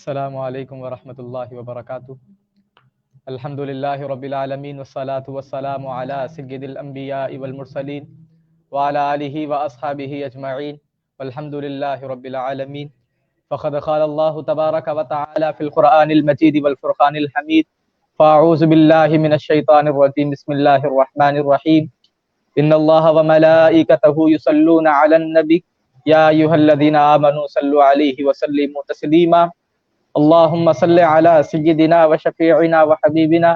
السلام علیکم ورحمۃ اللہ وبرکاتہ۔ الحمد للہ رب العالمین والصلاة والسلام علی سید الانبیاء والمرسلین وعلی آلہ واصحابہ اجمعین والحمد للہ رب العالمین۔ فقد قال اللہ تبارک وتعالی فی القرآن المجید والفرقان الحمید، فاعوذ باللہ من الشیطان الرجیم، بسم اللہ الرحمن الرحیم۔ ان اللہ وملائکتہ یصلون علی النبی یا ایھا الذین آمنوا صلوا علیہ وسلموا تسلیما۔ اللهم صل على سيدنا وشفيعنا وحبيبنا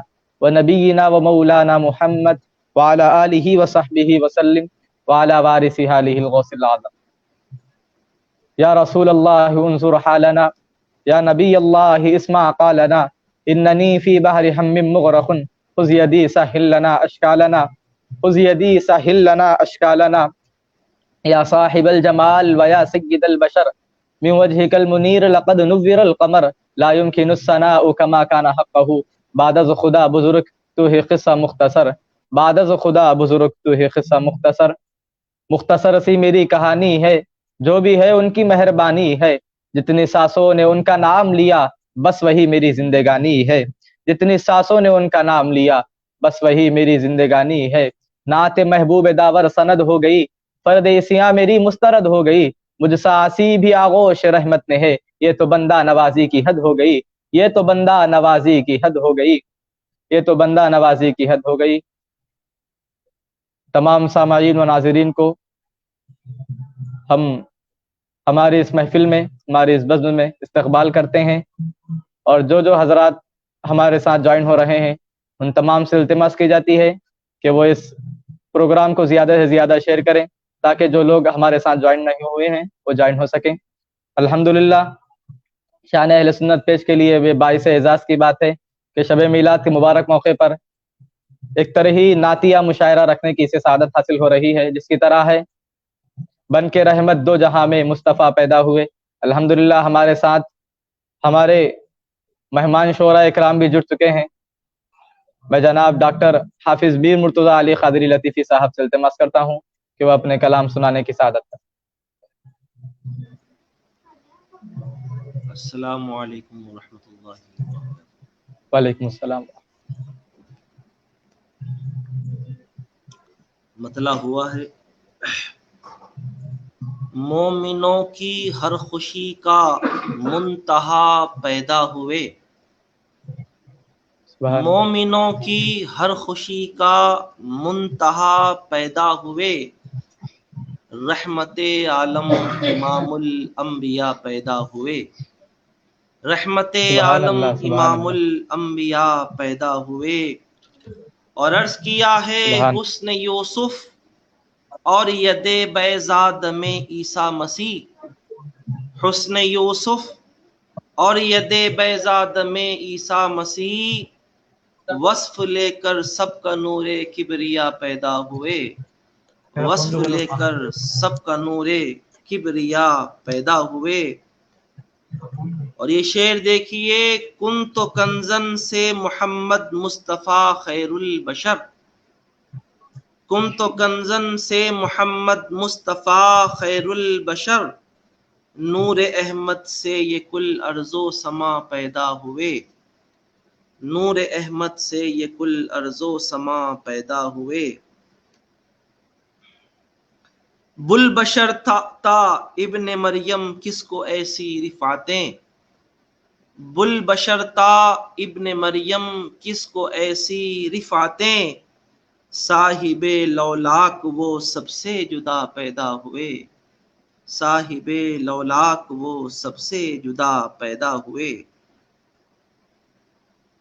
ونبينا ومولانا محمد وعلى آله وصحبه وسلم وعلى وارث آله الغوث الأعظم۔ يا رسول الله انظر حالنا، يا نبي الله اسمع قالنا، إنني في بحر هم مغرق، خذ يدي سهل لنا أشكالنا، خذ يدي سهل لنا أشكالنا، يا صاحب الجمال ويا سيد البشر، من وجهك المنیر لقد نور القمر، لا يمكن الثناء كما كان حقه، بعد از خدا بزرگ تو ہے قصہ مختصر، بعد از خدا بزرگ تو ہے قصہ مختصر۔ مختصر سی میری کہانی ہے، جو بھی ہے ان کی مہربانی ہے، جتنی سانسوں نے ان کا نام لیا بس وہی میری زندگانی ہے، جتنی سانسوں نے ان کا نام لیا بس وہی میری زندگانی ہے۔ نعت محبوب داور سند ہو گئی، پردیسیاں میری مسترد ہو گئی، مجھ ساسی بھی آغوش رحمت نے ہے، یہ تو بندہ نوازی کی حد ہو گئی، یہ تو بندہ نوازی کی حد ہو گئی، یہ تو بندہ نوازی کی حد ہو گئی۔ تمام سامعین و ناظرین کو ہم ہماری اس محفل میں، ہماری اس بزم میں استقبال کرتے ہیں، اور جو حضرات ہمارے ساتھ جوائن ہو رہے ہیں ان تمام سے التماس کی جاتی ہے کہ وہ اس پروگرام کو زیادہ سے زیادہ شیئر کریں تاکہ جو لوگ ہمارے ساتھ جوائن نہیں ہوئے ہیں وہ جوائن ہو سکیں۔ الحمدللہ شان اہل سنت پیش کے لیے یہ باعث اعزاز کی بات ہے کہ شب میلاد کے مبارک موقع پر ایک طرح ہی نعتیہ مشاعرہ رکھنے کی اسے سعادت حاصل ہو رہی ہے، جس کی طرح ہے بن کے رحمت دو جہاں میں مصطفیٰ پیدا ہوئے۔ الحمدللہ ہمارے ساتھ ہمارے مہمان شعراء اکرام بھی جڑ چکے ہیں۔ میں جناب ڈاکٹر حافظ بیر مرتضیٰ علی قادری لطیفی صاحب سے التماس کرتا ہوں کہ وہ اپنے کلام سنانے کی سعادت کریں۔ السلام علیکم ورحمۃ اللہ وبرکاتہ۔ وعلیکم السلام۔ مطلع ہوا ہے، مومنوں کی ہر خوشی کا منتہا پیدا ہوئے، مومنوں کی ہر خوشی کا منتہا پیدا ہوئے، رحمت عالم امام الانبیاء پیدا ہوئے، رحمت عالم امام الانبیاء پیدا ہوئے۔ اور عرض کیا ہے حسن یوسف اور ید بیضاد میں عیسیٰ مسیح، حسن یوسف اور ید بیضاد میں عیسیٰ مسیح، وصف لے کر سب کا نور کبریا پیدا ہوئے، وصف لے کر سب کا نور کبریا پیدا ہوئے۔ اور یہ شعر دیکھیے، کن تو کنزن سے محمد مصطفیٰ خیر البشر، کن تو کنزن سے محمد مصطفیٰ خیر البشر، نور احمد سے یہ کل ارض و سما پیدا ہوئے، نور احمد سے یہ کل ارض و سما پیدا ہوئے۔ بل بشر تھا ابن مریم کس کو ایسی رفعتیں، بل بشر تھا ابن مریم کس کو ایسی رفعتیں، صاحب لولاک وہ سب سے جدا پیدا ہوئے، صاحب لولاک وہ سب سے جدا پیدا ہوئے۔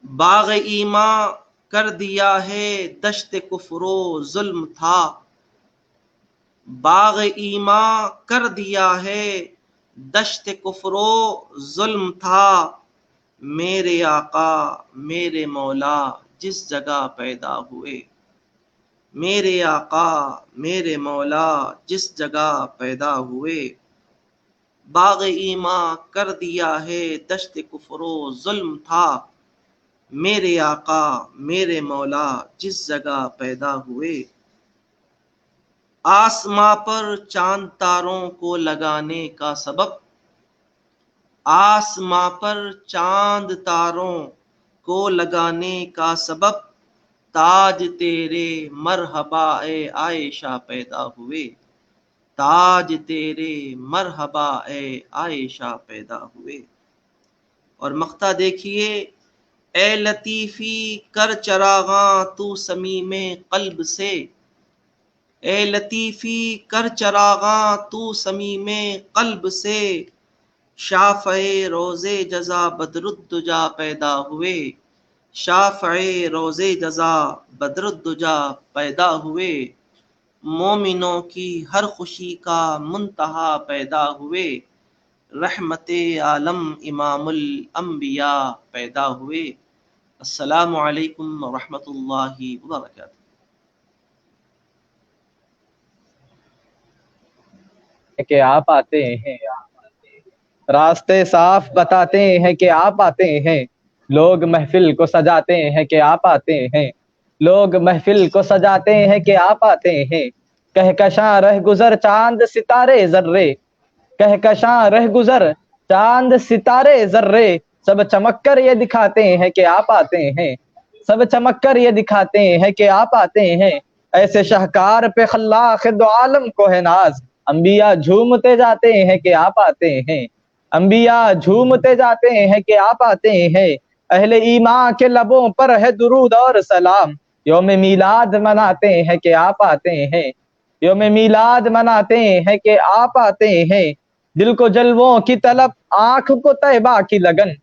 باغ ایماں کر دیا ہے دشت کفر و ظلم تھا، باغ ایماں کر دیا ہے دشت کفر و ظلم تھا، میرے آقا میرے مولا جس جگہ پیدا ہوئے، میرے آقا میرے مولا جس جگہ پیدا ہوئے۔ باغ ایماں کر دیا ہے دشت کفر و ظلم تھا، میرے آقا میرے مولا جس جگہ پیدا ہوئے۔ آسماں پر چاند تاروں کو لگانے کا سبب، آسماں پر چاند تاروں کو لگانے کا سبب تاج تیرے مرحبا اے عائشہ پیدا ہوئے، تاج تیرے مرحبا اے عائشہ پیدا ہوئے۔ اور مقطع دیکھیے، اے لطیفی کر چراغاں تو صمیم قلب سے، اے لطیفی کر چراغاں تو صمیم قلب سے، شافع روز جزا بدر الدجا پیدا ہوئے، شافع روز جزا بدر الدجا پیدا ہوئے، مومنوں کی ہر خوشی کا منتہا پیدا ہوئے، رحمت عالم امام الانبیاء پیدا ہوئے۔ السلام علیکم ورحمۃ اللہ وبرکاتہ۔ کہ آپ آتے ہیں، راستے صاف بتاتے ہیں کہ آپ آتے ہیں، لوگ محفل کو سجاتے ہیں کہ آپ آتے ہیں، لوگ محفل کو سجاتے ہیں کہ آپ آتے ہیں، کہکشاں رہ گزر چاند ستارے ذرے، کہکشاں رہ گزر چاند ستارے ذرے، سب چمک کر یہ دکھاتے ہیں کہ آپ آتے ہیں، سب چمک کر یہ دکھاتے ہیں کہ آپ آتے ہیں، ایسے شاہکار پہ خلاق دو عالم کو ہے ناز، انبیاء جھومتے جاتے ہیں کہ آپ آتے ہیں، انبیاء جھومتے جاتے ہیں کہ آپ آتے ہیں، اہل ایمان کے لبوں پر ہے درود اور سلام، یوم میلاد مناتے ہیں کہ آپ آتے ہیں، یوم میلاد مناتے ہیں کہ آپ آتے ہیں، دل کو جلووں کی طلب آنکھ کو طیبہ کی لگن،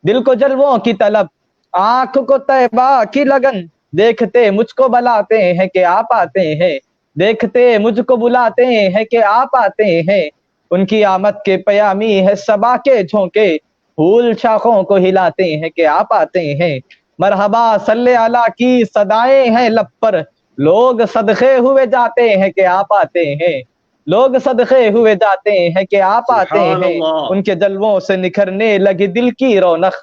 دل کو جلووں کی طلب آنکھ کو طیبہ کی لگن، دیکھتے مجھ کو بلاتے ہیں کہ آپ آتے ہیں، دیکھتے مجھ کو بلاتے ہیں کہ آپ آتے ہیں، ان کی آمد کے پیامی ہے صبا کے جھونکے، پھول شاخوں کو ہلاتے ہیں کہ آپ آتے ہیں، مرحبا صلی اللہ کی صدائیں ہیں لب پر، لوگ صدقے ہوئے جاتے ہیں کہ آپ آتے ہیں، لوگ صدقے ہوئے جاتے ہیں کہ آپ آتے سبحان ہیں، اللہ۔ ان کے جلووں سے نکھرنے لگی دل کی رونق،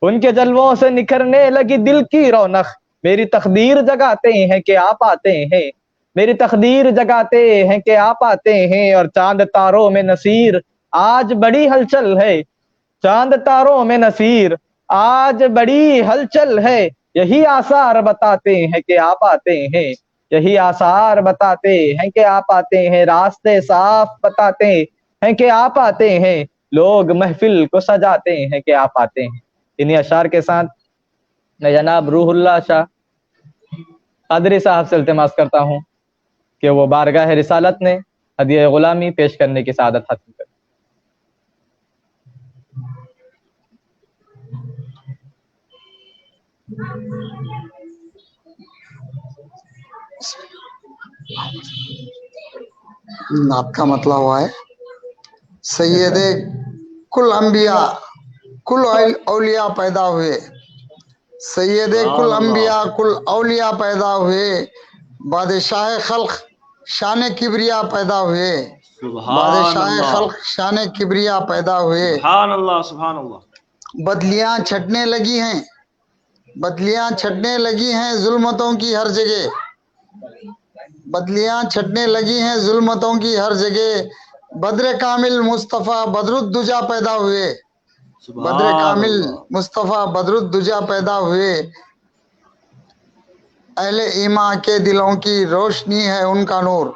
ان کے جلووں سے نکھرنے لگی دل کی رونق، میری تقدیر جگاتے ہیں کہ آپ آتے ہیں، میری تقدیر جگاتے ہیں کہ آپ آتے ہیں، اور چاند تاروں میں نصیر آج بڑی ہلچل ہے، چاند تاروں میں نصیر آج بڑی ہلچل ہے، یہی آثار بتاتے ہیں کہ آپ آتے ہیں، یہی آثار بتاتے ہیں کہ آپ آتے ہیں، راستے صاف بتاتے ہیں کہ آپ آتے ہیں، لوگ محفل کو سجاتے ہیں کہ آپ آتے ہیں۔ انہی اشعار کے ساتھ میں جناب روح اللہ شاہ قادری صاحب سے التماس کرتا ہوں کہ وہ بارگاہ رسالت میں ہدیہ غلامی پیش کرنے کی سعادت حاصل کریں۔ نعت کا مطلب ہوا ہے سید کل انبیاء کل اولیاء پیدا ہوئے، سید کل انبیاء کل اولیاء پیدا ہوئے، بادشاہ خلق شان کبریا پیدا ہوئے، سبحان بادشاہ اللہ، خلق شان کبریا پیدا ہوئے، سبحان اللہ، سبحان اللہ۔ بدلیاں چھٹنے لگی ہیں، بدلیاں چھٹنے لگی ہیں ظلمتوں کی ہر جگہ، بدلیاں چھٹنے لگی ہیں ظلمتوں کی ہر جگہ، بدر کامل مصطفیٰ بدر الدجا پیدا ہوئے، بدر سبحان کامل اللہ۔ مصطفیٰ بدر الدجا پیدا ہوئے، اہل ایمان کے دلوں کی روشنی ہے ان کا نور،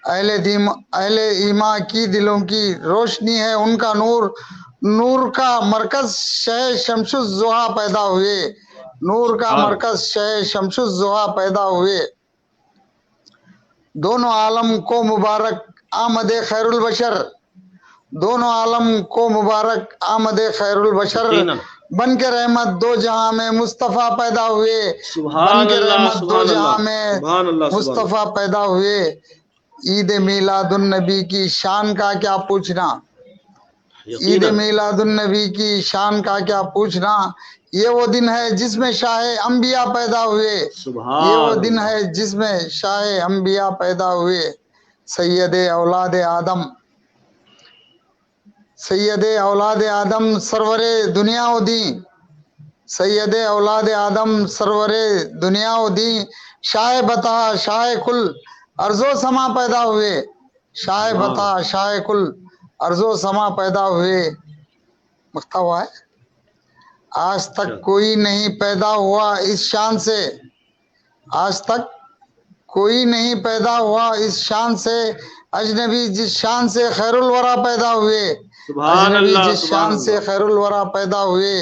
اہل ایمان کی دلوں کی روشنی ہے ان کا نور، نور کا مرکز شہ شمس الضحیٰ پیدا ہوئے، نور کا مرکز شہ شمس الضحیٰ پیدا ہوئے، دونوں عالم کو مبارک آمد خیر البشر، دونوں عالم کو مبارک آمد خیر البشر، یقیناً۔ بن کے رحمت دو جہاں میں مصطفیٰ پیدا ہوئے، بن سبحان کے اللہ، رحمت دو سبحان جہاں اللہ، میں سبحان اللہ، سبحان اللہ۔ مصطفیٰ پیدا ہوئے، عید میلاد النبی کی شان کا کیا پوچھنا، عید یقیناً۔ میلاد النبی کی شان کا کیا پوچھنا، یہ وہ دن ہے جس میں شاہ انبیاء پیدا ہوئے، سبحان یہ وہ دن اللہ۔ ہے جس میں شاہ انبیاء پیدا ہوئے، سید اولاد آدم، سید اولاد آدم سرور دنیا و دین، سید اولاد آدم سرور دنیا و دین، شاہ بتا شاہ کل ارض و سما پیدا ہوئے، شاہ بتا شاہ کل ارض و سما پیدا ہوئے، مکتا ہوا ہے. آج تک کوئی نہیں پیدا ہوا اس شان سے, آج تک کوئی نہیں پیدا ہوا اس شان سے, اجنبی جس شان سے خیر الورا پیدا ہوئے, سبحان اجنبی اللہ, جس سبحان شان سے اللہ, خیر الورا پیدا ہوئے,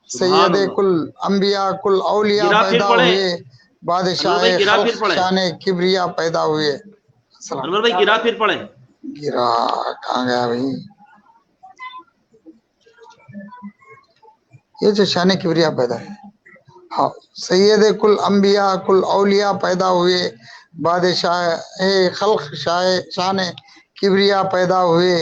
سبحان سید اللہ. کل انبیاء کل اولیاء گرا پھر پیدا پڑھیں ہوئے, انور بادشاہ بھائی, گرا خلق پھر پڑھیں شان کبریا پیدا ہوئے. السلام. انور بھائی, گرا پھر پڑھیں. گرا کہاں گیا بھائی؟ یہ جو شان کبریا پیدا ہے, ہاں, سید کل انبیاء کل اولیاء پیدا ہوئے, بادشاہ خلق شان کبریا پیدا ہوئے.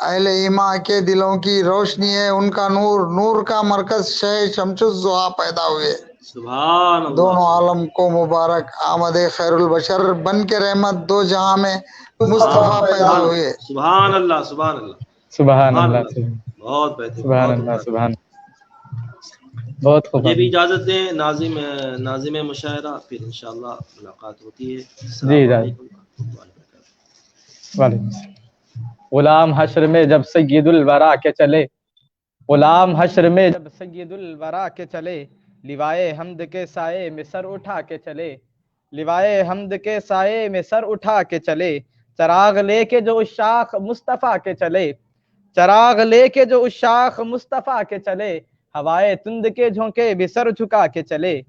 اہل ایمان کے دلوں کی روشنی ہے ان کا نور, نور کا مرکز شہ شمس الضحیٰ پیدا ہوئے. سبحان اللہ, دونوں عالم کو مبارک آمد خیر البشر بن کے رحمت دو جہاں میں مصطفیٰ پیدا ہوئے. سبحان اللہ, سبحان اللہ, سبحان سبحان اللہ, اللہ. بہت بہترین, سبحان بہت اللہ, عمدہ. سبحان, بہت خوب. مجھے بھی اجازت دیں ناظم مشاعرہ, پھر انشاءاللہ ملاقات ہوتی ہے. جی السلام جی, علیکم ورحمۃ اللہ وبرکاتہ. وعلیکم السلام. غلام حشر میں جب سید الورا کے چلے, غلام حشر میں جب سید الورا کے چلے, لیوائے حمد کے سائے میں سر اٹھا کے چلے, لیوائے حمد کے سائے میں سر اٹھا کے چلے, چراغ لے کے جو اس شاخ مصطفیٰ کے چلے, چراغ لے کے جو اس شاخ مصطفیٰ کے چلے, ہوائے تند کے جھونکے بھی سر جھکا کے چلے,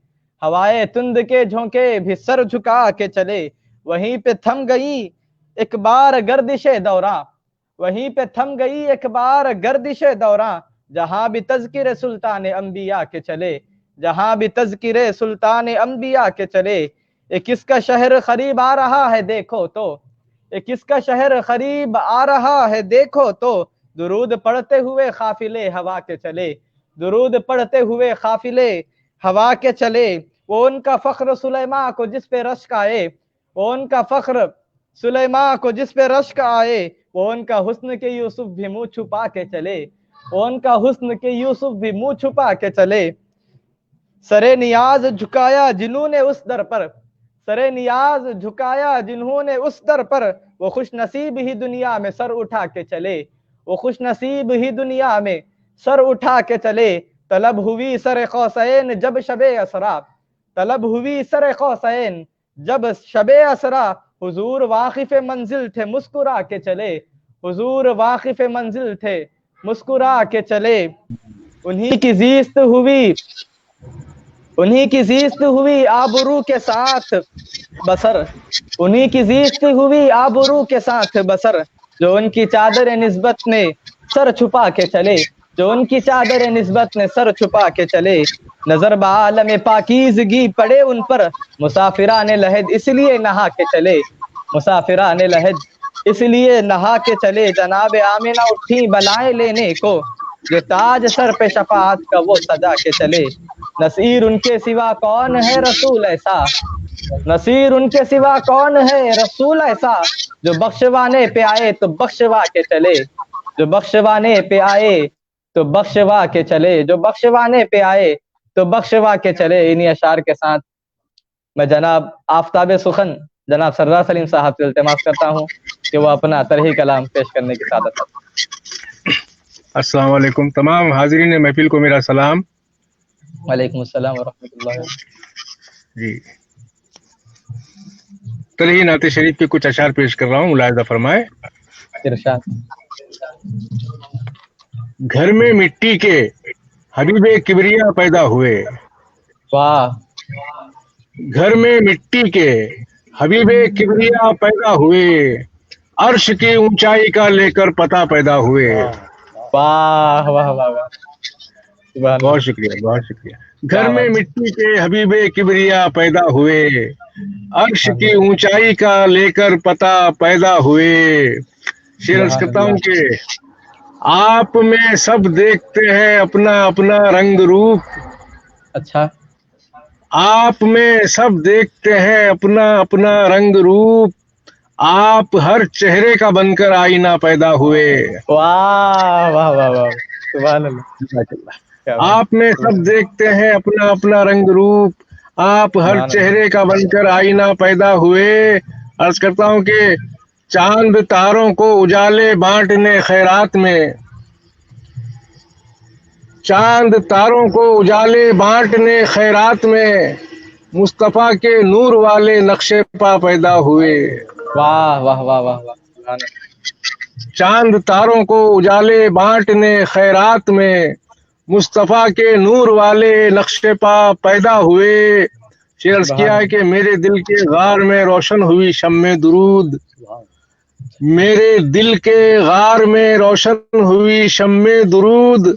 ہوائے تند کے جھونکے بھی سر جھکا کے چلے, وہیں پہ تھم گئی ایک بار گردش دوراں, وہیں پہ تھم گئی ایک بار گردش دوراں, جہاں بھی تذکر سلطان انبیاء کے چلے, جہاں بھی تذکر سلطان انبیاء کے چلے. یہ کس کا شہر قریب آ رہا ہے دیکھو تو, یہ کس کا شہر قریب آ رہا ہے دیکھو تو, درود پڑھتے ہوئے قافلے ہوا کے چلے, درود پڑھتے ہوئے قافلے ہوا کے چلے. وہ ان کا فخر سلیمان کو جس پہ رشک آئے, وہ ان کا فخر سلیمان کو جس پہ رشک آئے, وہ ان کا حسن کے یوسف بھی منہ چھپا کے چلے, وہ ان کا حسن کے یوسف بھی منہ چھپا کے چلے. سرے نیاز جھکایا جنہوں نے اس در پر, سرے نیاز جھکایا جنہوں نے اس در پر, وہ خوش نصیب ہی دنیا میں سر اٹھا کے چلے, وہ خوش نصیب ہی دنیا میں سر اٹھا کے چلے. طلب ہوئی سر قوسین جب شب اسرا, طلب ہوئی سر قوسین جب شب اسرا, حضور واقف منزل تھے مسکرا کے چلے, حضور واقف منزل تھے مسکرا کے چلے. انہی کی زیست ہوئی, انہی کی زیست ہوئی آبرو کے ساتھ بسر, انہی کی زیست ہوئی آبرو کے ساتھ بسر, جو ان کی چادر نسبت نے سر چھپا کے چلے, جو ان کی چادر نسبت نے سر چھپا کے چلے. نظر بعالم پاکیزگی پڑے ان پر, مسافران لحد اس لیے نہا کے چلے, مسافران لحد اس لیے نہا کے چلے. جناب آمنہ اٹھی بلائیں لینے کو, جو تاج سر پہ شفاعت کا وہ سجا کے چلے. نصیر ان کے سوا کون ہے رسول ایسا, نصیر ان کے سوا کون ہے رسول ایسا, جو بخشوانے پہ آئے تو بخشوا کے چلے, جو بخشوانے پہ آئے تو بخشوا کے چلے, جو بخشوانے پہ آئے تو بخشوا کے چلے. انہی اشعار کے ساتھ میں جناب آفتاب سخن جناب سردار سلیم صاحب سے التماس کرتا ہوں کہ وہ اپنا طرحی کلام پیش کرنے کی سعادت ہے. السلام علیکم تمام حاضرین محفل کو میرا سلام. وعلیکم السلام ورحمۃ اللہ. جی, طرحی نعت شریف کے کچھ اشعار پیش کر رہا ہوں, ملاحظہ فرمائے. ارشاد. گھر میں مٹی کے حبیب کبریا پیدا ہوئے, واہ, گھر میں مٹی کے حبیب کبریا پیدا ہوئے, عرش کی اونچائی کا لے کر پتہ پیدا ہوئے. واہ واہ واہ واہ, بہت شکریہ, بہت شکریہ. گھر میں مٹی کے حبیب کبریا پیدا ہوئے, عرش کی اونچائی کا لے کر پتہ پیدا ہوئے. شعر عرض کرتا ہوں کہ آپ میں سب دیکھتے ہیں اپنا اپنا رنگ روپ, اچھا, آپ میں سب دیکھتے ہیں اپنا اپنا رنگ روپ, آپ ہر چہرے کا بن کر آئینہ پیدا ہوئے. واہ واہ واہ واہ, سبحان اللہ. آپ میں سب دیکھتے ہیں اپنا اپنا رنگ روپ, آپ ہر چہرے کا بن کر آئینہ پیدا ہوئے. عرض کرتا ہوں کہ چاند تاروں کو اجالے بانٹنے خیرات میں, چاند تاروں کو اجالے بانٹنے خیرات میں مصطفیٰ کے نور والے نقش پا پیدا ہوئے. واہ واہ واہ واہ واہ سبحان اللہ. چاند تاروں کو اجالے بانٹنے خیرات میں مصطفیٰ کے نور والے نقش پا پیدا ہوئے. شعر کیا ہے کہ میرے دل کے غار میں روشن ہوئی شمع درود. میرے دل کے غار میں روشن ہوئی شمع درود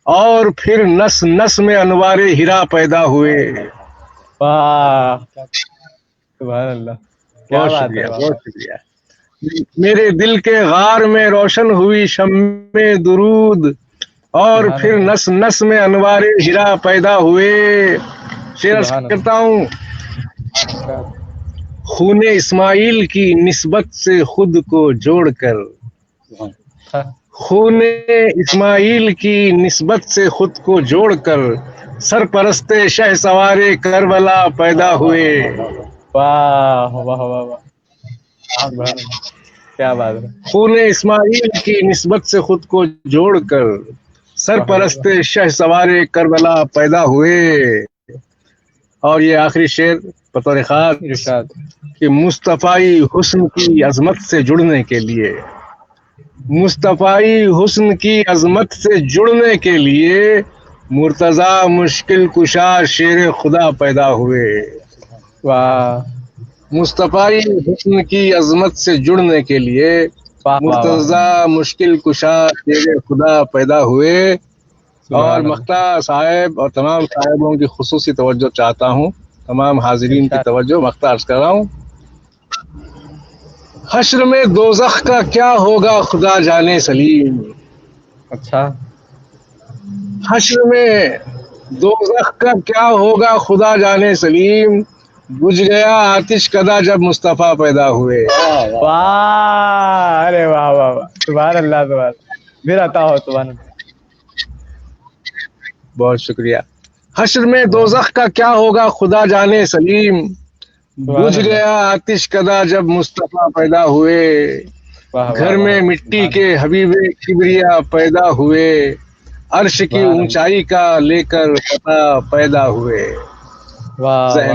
اور پھر نس نس میں انوار ہیرا پیدا ہوئے. واہ سبحان اللہ. کیا بہت بات شکریہ ہے. بہت شکریہ. میرے دل کے غار میں روشن ہوئی شمع درود اور پھر نس نس میں انوار ہیرا پیدا ہوئے. شعر کرتا ہوں. خون اسماعیل کی نسبت سے خود کو جوڑ کر خون اسماعیل کی نسبت سے خود کو جوڑ کر سرپرست شہ سوار کربلا پیدا ہوئے. واہ واہ واہ واہ سبحان اللہ. کیا بات ہے. خون اسماعیل کی نسبت سے خود کو جوڑ کر سرپرست شہ سوار کربلا پیدا ہوئے. اور یہ آخری شعر بطور خاص ارشاد. کہ مصطفی حسن کی عظمت سے جڑنے کے لیے مصطفی حسن کی عظمت سے جڑنے کے لیے مرتضیٰ مشکل کشا شیر خدا پیدا ہوئے. واہ مصطفی حسن کی عظمت سے جڑنے کے لیے واہ واہ واہ. مرتضیٰ مشکل کشا شیر خدا پیدا ہوئے. اور مختار صاحب اور تمام صاحبوں کی خصوصی توجہ چاہتا ہوں. تمام حاضرین کی توجہ مختار عرض کر رہا ہوں. حشر میں دوزخ کا کیا ہوگا خدا جانے سلیم. اچھا. حشر میں دوزخ کا کیا ہوگا خدا جانے سلیم. بجھ گیا آتش کدا جب مصطفیٰ پیدا ہوئے. واہ ارے واہ واہ واہ سبحان اللہ سبحان. پھر آتا ہو سبحان اللہ. بہت شکریہ. حشر میں دوزخ کا کیا ہوگا خدا جانے سلیم. بجھ گیا آتش کدا جب مصطفیٰ پیدا ہوئے. گھر میں مٹی کے حبیب کبریا پیدا ہوئے. عرش کی اونچائی کا لے کر پتہ پیدا ہوئے.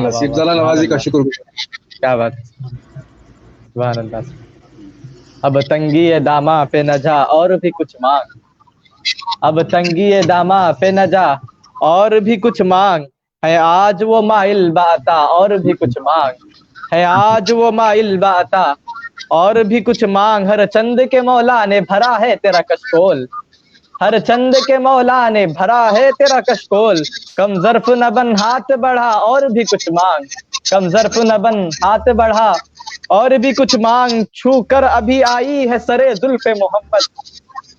نصیب زالہ نوازی کا شکر گزار. کیا بات. سبحان اللہ. اب تنگی داماں پہ نہ جا اور بھی کچھ مانگ. اب تنگی داماں پہ نہ جا اور بھی کچھ مانگ. ہے آج وہ مائل باتا اور بھی کچھ مانگ. ہے آج وہ مائل باتا اور بھی کچھ مانگ. ہر چند کے مولا نے بھرا ہے تیرا کشکول. ہر چند کے مولا نے بھرا ہے تیرا کشکول. کم ظرف نہ بن ہاتھ بڑھا اور بھی کچھ مانگ. کم ظرف نہ بن ہاتھ بڑھا اور بھی کچھ مانگ. چھو کر ابھی آئی ہے سرے زلف محمد.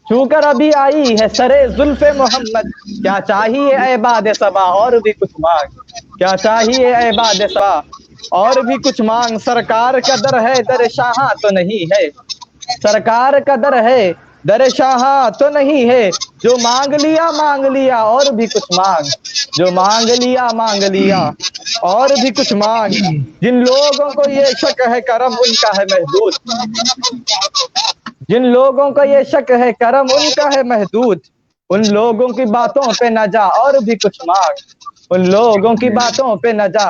چھو کر ابھی آئی ہے سرے زلف محمد. کیا چاہیے اے باد صبا اور بھی کچھ مانگ. کیا چاہیے اے باد صبا اور بھی کچھ مانگ. سرکار کا در ہے در شاہاں تو نہیں ہے. سرکار کا در ہے در شاہاں تو نہیں ہے. جو مانگ لیا اور بھی کچھ مانگ. جو مانگ لیا اور بھی کچھ مانگ. جن لوگوں کو یہ شک ہے کرم ان کا ہے محدود. جن لوگوں کا یہ شک ہے کرم ان کا ہے محدود. ان لوگوں کی باتوں پہ نہ جا اور بھی کچھ مانگ. ان لوگوں کی باتوں پہ نہ جا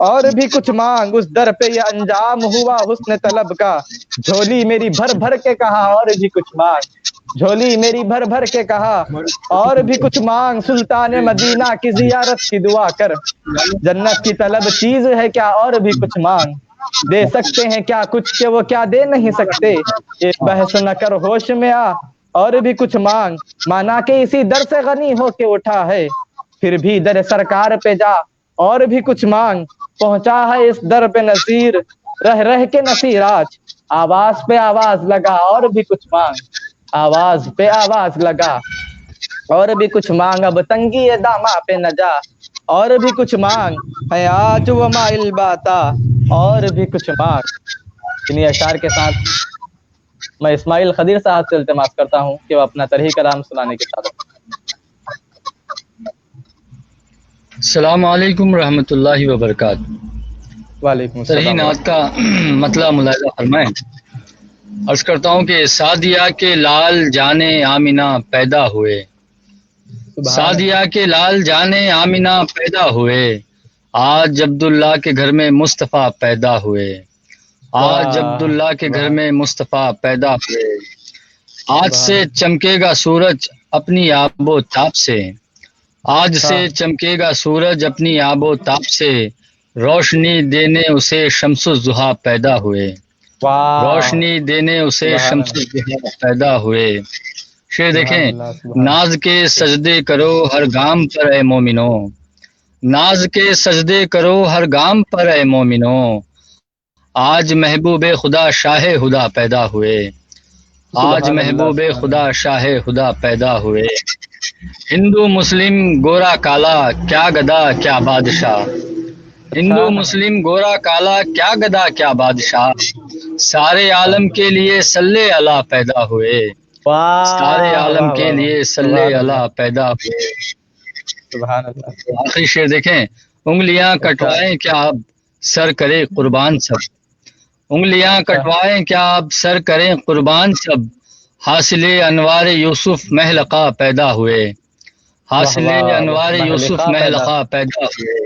اور بھی کچھ مانگ. اس در پہ یہ انجام ہوا حسن طلب کا. جھولی میری بھر بھر کے کہا اور بھی کچھ مانگ. جھولی میری بھر بھر کے کہا اور بھی کچھ مانگ. سلطان مدینہ کی زیارت کی دعا کر. جنت کی طلب چیز ہے کیا اور بھی کچھ مانگ. دے سکتے ہیں کیا کچھ کہ وہ کیا دے نہیں سکتے. ایک بحث نہ کر ہوش میں آ اور بھی کچھ مانگ. مانا کہ اسی در سے غنی ہو کے اٹھا ہے پھر بھی در سرکار پہ جا اور بھی کچھ مانگ. پہنچا ہے اس در پہ نصیر رہ رہ کے نصیر آج. آواز پہ آواز لگا اور بھی کچھ مانگ. آواز پہ آواز لگا اور بھی کچھ مانگ. اب تنگی داماں پہ نہ جا اور بھی کچھ مانگ. ہے آج وہ مائل باتا اور بھی کچھ مانگ. انہی اشعار کے ساتھ میں اسماعیل خدیر صاحب سے التماس کرتا ہوں کہ وہ اپنا طرح کلام سنانے کے ساتھ. السلام علیکم رحمۃ اللہ وبرکاتہ. وعلیکم صحیح السلام. نعت کا مطلب ملاحظہ فرمائیں. عرض کرتا ہوں کہ سعدیہ کے لال جانے آمینہ پیدا ہوئے. سعدیہ کے لال جانے آمینہ پیدا ہوئے، آج عبداللہ کے گھر میں مصطفیٰ پیدا ہوئے، آج عبداللہ کے گھر میں مصطفیٰ پیدا ہوئے، آج سے چمکے گا سورج اپنی آب و تاب سے، آج سے چمکے گا سورج اپنی آب و تاب سے، روشنی دینے اسے شمس الضحیٰ پیدا ہوئے، روشنی دینے اسے شمس الضحیٰ پیدا ہوئے۔ شعر دیکھیں، ناز کے سجدے کرو ہر گام پر اے مومنو، ناز کے سجدے کرو ہر گام پر اے مومنو، آج محبوب خدا شاہ خدا پیدا ہوئے، آج محبوب خدا شاہ خدا پیدا ہوئے۔ ہندو مسلم گورا کالا کیا گدا کیا بادشاہ، ہندو مسلم گورا کالا کیا گدا کیا بادشاہ، سارے عالم کے لیے صلی اللہ پیدا ہوئے، سارے عالم کے لیے صلی اللہ پیدا ہوئے۔ آخری شعر دیکھیں، انگلیاں کٹوائیں کیا اب سر کرے قربان سب، انگلیاں کٹوائیں کیا اب سر کریں قربان سب، حاصل انوار یوسف محلقہ پیدا ہوئے، حاصل انوار یوسف محلقہ پیدا ہوئے۔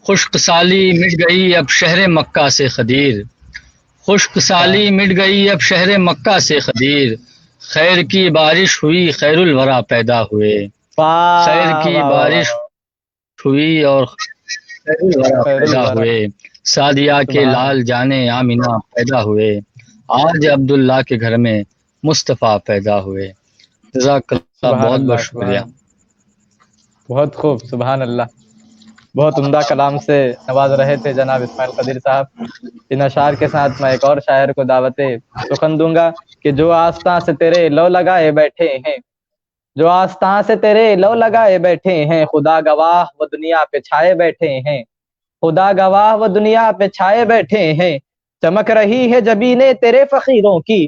خشک سالی مٹ گئی اب شہر مکہ سے خدیر، خشک سالی مٹ گئی اب شہر مکہ سے خدیر، خیر کی بارش ہوئی خیر الورا پیدا ہوئے، خیر کی بارش ہوئی اور خیر الورا پیدا ہوئے، سعدیہ کے لال جانے آمینہ پیدا ہوئے، آج عبداللہ کے گھر میں مصطفیٰ پیدا ہوئے۔ جزاک اللہ، بہت بہت شکریہ۔ بہت خوب، سبحان اللہ۔ بہت عمدہ کلام سے نواز رہے تھے جناب اسماعیل قدیر صاحب۔ ان اشعار کے ساتھ میں ایک اور شاعر کو دعوت سخن دوں گا کہ جو آستاں سے تیرے لو لگائے بیٹھے ہیں، جو آستاں سے تیرے لو لگائے بیٹھے ہیں، خدا گواہ وہ دنیا پہ چھائے بیٹھے ہیں، خدا گواہ وہ دنیا پہ چھائے بیٹھے ہیں، چمک رہی ہے جبینیں تیرے فقیروں کی،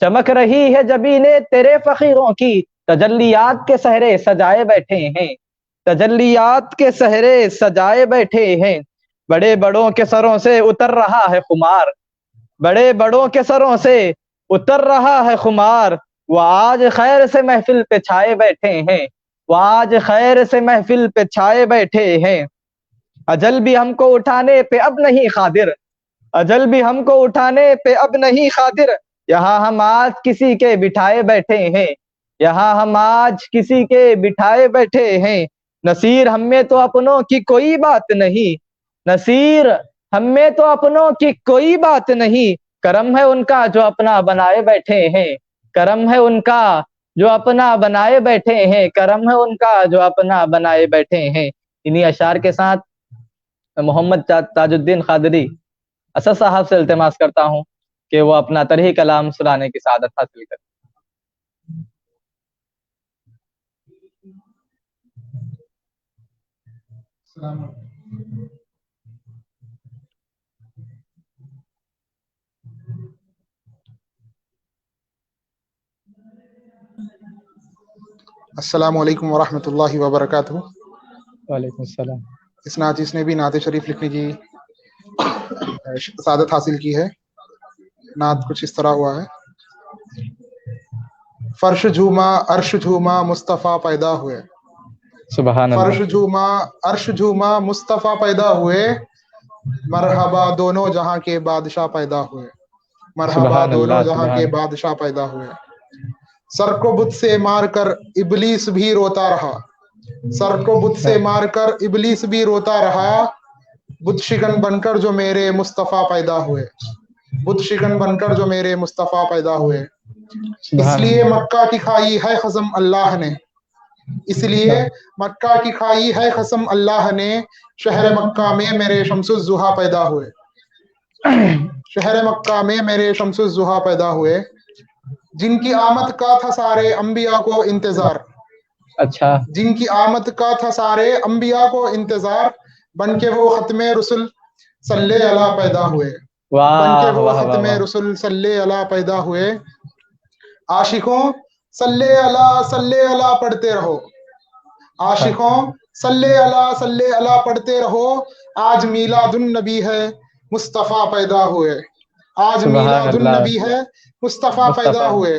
چمک رہی ہے جبینیں تیرے فقیروں کی، تجلیات کے سہرے سجائے بیٹھے ہیں، تجلیات کے سہرے سجائے بیٹھے ہیں، بڑے بڑوں کے سروں سے اتر رہا ہے خمار، بڑے بڑوں کے سروں سے اتر رہا ہے خمار، وہ آج خیر سے محفل پہ چھائے بیٹھے ہیں، وہ آج خیر سے محفل پہ چھائے بیٹھے ہیں، اجل بھی ہم کو اٹھانے پہ اب نہیں قادر، اجل بھی ہم کو اٹھانے پہ اب نہیں قادر، یہاں ہم آج کسی کے بٹھائے بیٹھے ہیں، یہاں ہم آج کسی کے بٹھائے بیٹھے ہیں، نصیر ہم میں تو اپنوں کی کوئی بات نہیں، نصیر ہم میں تو اپنوں کی کوئی بات نہیں، کرم ہے ان کا جو اپنا بنائے بیٹھے ہیں، کرم ہے ان کا جو اپنا بنائے بیٹھے ہیں، کرم ہے ان کا جو اپنا بنائے بیٹھے ہیں۔ انہی اشعار کے ساتھ محمد تاج الدین قادری اسد صاحب سے التماس کرتا ہوں کہ وہ اپنا طرحی کلام سنانے کی سعادت حاصل کریں۔ السلام علیکم ورحمۃ اللہ وبرکاتہ۔ وعلیکم السلام۔ اس ناچیز نے بھی نعت شریف لکھنے کی سعادت حاصل کی ہے۔ نعت کچھ اس طرح ہوا ہے: فرش جھوما عرش جھوما مصطفیٰ پیدا ہوئے، سبحان اللہ۔ فرش جھوما عرش جھوما مصطفیٰ پیدا ہوئے، مرحبا دونوں جہاں کے بادشاہ پیدا ہوئے، مرحبا دونوں جہاں کے بادشاہ پیدا ہوئے، سر کو بت سے مار کر ابلیس بھی روتا رہا، سر کو بت سے مار کر ابلیس بھی روتا رہا، بت شکن بن کر جو میرے مصطفیٰ پیدا ہوئے، بت شکن بن کر جو میرے مصطفیٰ پیدا ہوئے، اس لیے مکہ کی کھائی ہے قسم اللہ نے، اس لیے مکہ کی کھائی ہے قسم اللہ نے، شہر مکہ میں میرے شمس الضحیٰ پیدا ہوئے، شہر مکہ میں میرے شمس الضحیٰ پیدا ہوئے، جن کی آمد کا تھا سارے انبیاء کو انتظار، اچھا، جن کی آمد کا تھا سارے انبیاء کو انتظار، بن کے وہ ختم رسل صلی اللہ پیدا ہوئے، بن کے وہ ختم رسل صلی اللہ پیدا ہوئے، عاشقوں صلی اللہ پڑھتے رہو، عاشقوں صلی اللہ پڑھتے رہو، آج میلاد النبی ہے مصطفیٰ پیدا ہوئے، آج میلاد النبی ہے مصطفیٰ پیدا ہوئے،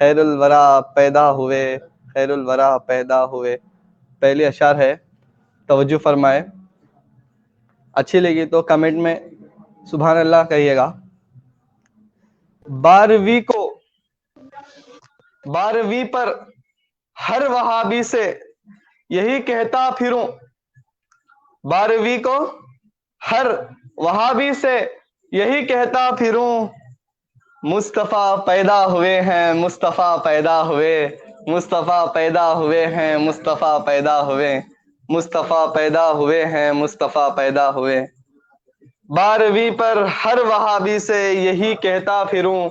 خیر الورا پیدا ہوئے، خیر الورا پیدا ہوئے. پہلی اشعار ہے، توجہ فرمائے. اچھی لگی تو کمنٹ میں سبحان اللہ کہیے گا. 12ویں پر ہر وہابی سے یہی کہتا پھروں. 12ویں کو ہر وہابی سے یہی کہتا پھروں. مصطفیٰ پیدا ہوئے ہیں، مصطفیٰ پیدا ہوئے، مصطفیٰ پیدا ہوئے ہیں، مصطفیٰ پیدا ہوئے، مصطفیٰ پیدا ہوئے ہیں، مصطفیٰ پیدا ہوئے. 12ویں پر ہر وہابی سے یہی کہتا پھروں.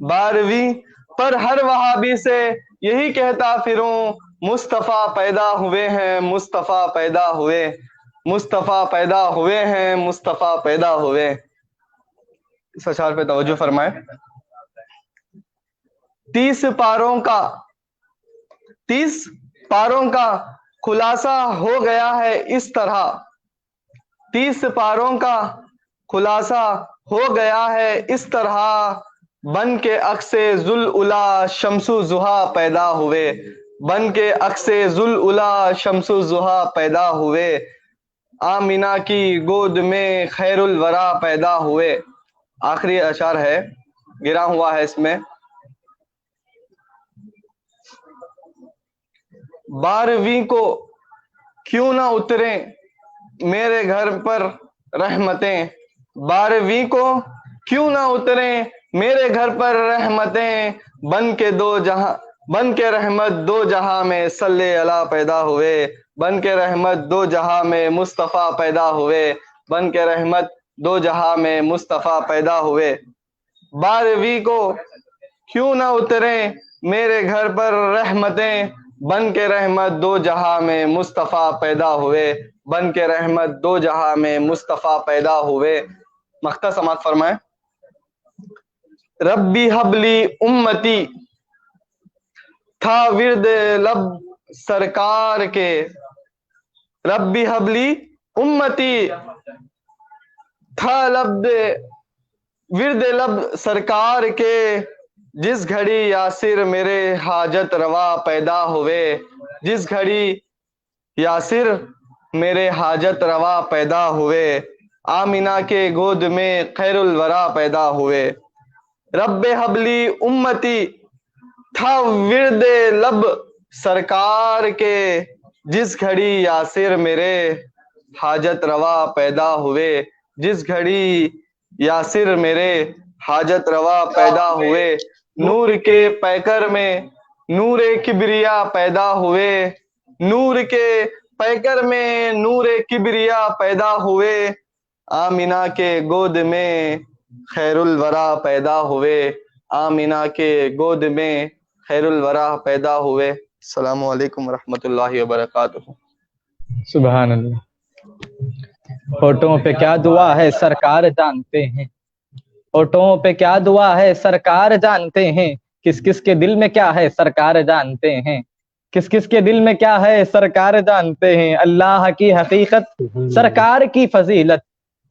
12ویں پر ہر وہابی سے یہی کہتا پھروں. مصطفیٰ پیدا ہوئے ہیں، مصطفیٰ پیدا ہوئے، مصطفیٰ پیدا ہوئے ہیں، مصطفیٰ پیدا ہوئے. اس اشعار پہ توجہ فرمائے. 30 پاروں کا خلاصہ ہو گیا ہے اس طرح. 30 پاروں کا خلاصہ ہو گیا ہے اس طرح. بن کے عکس ذوالعلا شمس و ضحیٰ پیدا ہوئے. بن کے عکس ذوالعلا شمس و ضحیٰ پیدا ہوئے. آمینہ کی گود میں خیر الورا پیدا ہوئے. آخری اشعار ہے، گرا ہوا ہے اس میں. 12ویں کو کیوں نہ اتریں میرے گھر پر رحمتیں. 12ویں کو کیوں نہ اتریں میرے گھر پر رحمتیں. بن کے رحمت دو جہاں میں صلی اللہ پیدا ہوئے. بن کے رحمت دو جہاں میں مصطفیٰ پیدا ہوئے. بن کے رحمت دو جہاں میں مصطفیٰ پیدا ہوئے. 12ویں کو کیوں نہ اتریں میرے گھر پر رحمتیں. بن کے رحمت دو جہاں میں مصطفیٰ پیدا ہوئے. بن کے رحمت دو جہاں میں مصطفیٰ پیدا ہوئے. مقطع سماعت فرمائیں. ربی حبلی امتی تھا ورد لب سرکار کے. ربی حبلی امتی تھا ورد لب سرکار کے. جس گھڑی یاسر میرے حاجت روا پیدا ہوئے. جس گھڑی یاسر میرے حاجت روا پیدا ہوئے. آمینہ کے گود میں خیر الورا پیدا ہوئے. رب حبلی امتی تھا ورد لب سرکار کے. جس گھڑی یاسر میرے حاجت روا پیدا ہوئے. جس گھڑی یاسر میرے حاجت روا پیدا ہوئے. نور کے پیکر میں نور کبریا پیدا ہوئے. نور کے پیکر میں نور کبریا پیدا ہوئے. آمینہ کے گود میں خیر الورا پیدا ہوئے. آمینہ کے گود میں خیر الورا پیدا ہوئے. السلام علیکم ورحمۃ اللہ وبرکاتہ. سبحان اللہ. ہوٹوں پہ کیا دعا ہے سرکار جانتے ہیں. ہوٹوں پہ کیا دعا ہے سرکار جانتے ہیں. کس کس کے دل میں کیا ہے سرکار جانتے ہیں. کس کس کے دل میں کیا ہے سرکار جانتے ہیں. اللہ کی حقیقت سرکار کی فضیلت.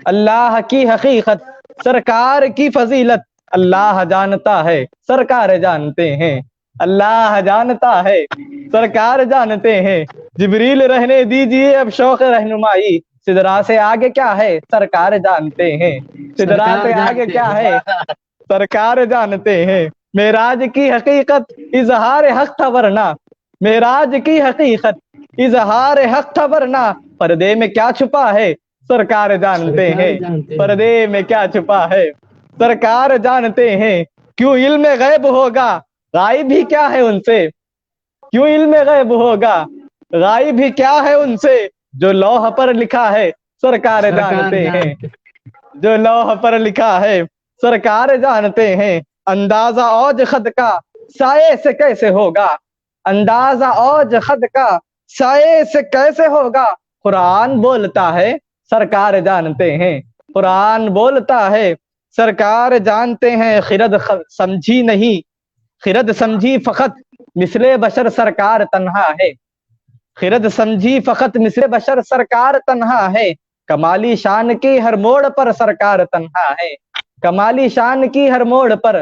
اللہ کی حقیقت سرکار کی فضیلت. اللہ جانتا ہے سرکار جانتے ہیں. اللہ جانتا ہے سرکار جانتے ہیں. جبریل رہنے دیجئے اب شوق رہنمائی. سدرا سے آگے کیا ہے سرکار جانتے ہیں. سدرا سے آگے کیا ہے سرکار جانتے ہیں. معراج کی حقیقت اظہار حق تھا ورنہ. معراج کی حقیقت اظہار حق تھا ورنہ. پردے میں کیا چھپا ہے سرکار جانتے ہیں. پردے میں کیا چھپا ہے سرکار جانتے ہیں. کیوں علم غیب ہوگا غائب ہی کیا ہے ان سے. کیوں علم غیب ہوگا غائب ہی کیا ہے ان سے. جو لوح پر لکھا ہے سرکار جانتے ہیں. جو لوح پر لکھا ہے سرکار جانتے ہیں. اندازہ اوج خد کا سائے سے کیسے ہوگا. اندازہ اوج خد کا سائے سے کیسے ہوگا. قرآن بولتا ہے سرکار جانتے ہیں. قرآن بولتا ہے سرکار جانتے ہیں. خرد سمجھی نہیں خرد سمجھی فقط مثل بشر سرکار تنہا ہے. خرد سمجھی فقط مثل بشر سرکار تنہا ہے. کمالی شان کی ہر موڑ پر سرکار تنہا ہے. کمالی شان کی ہر موڑ پر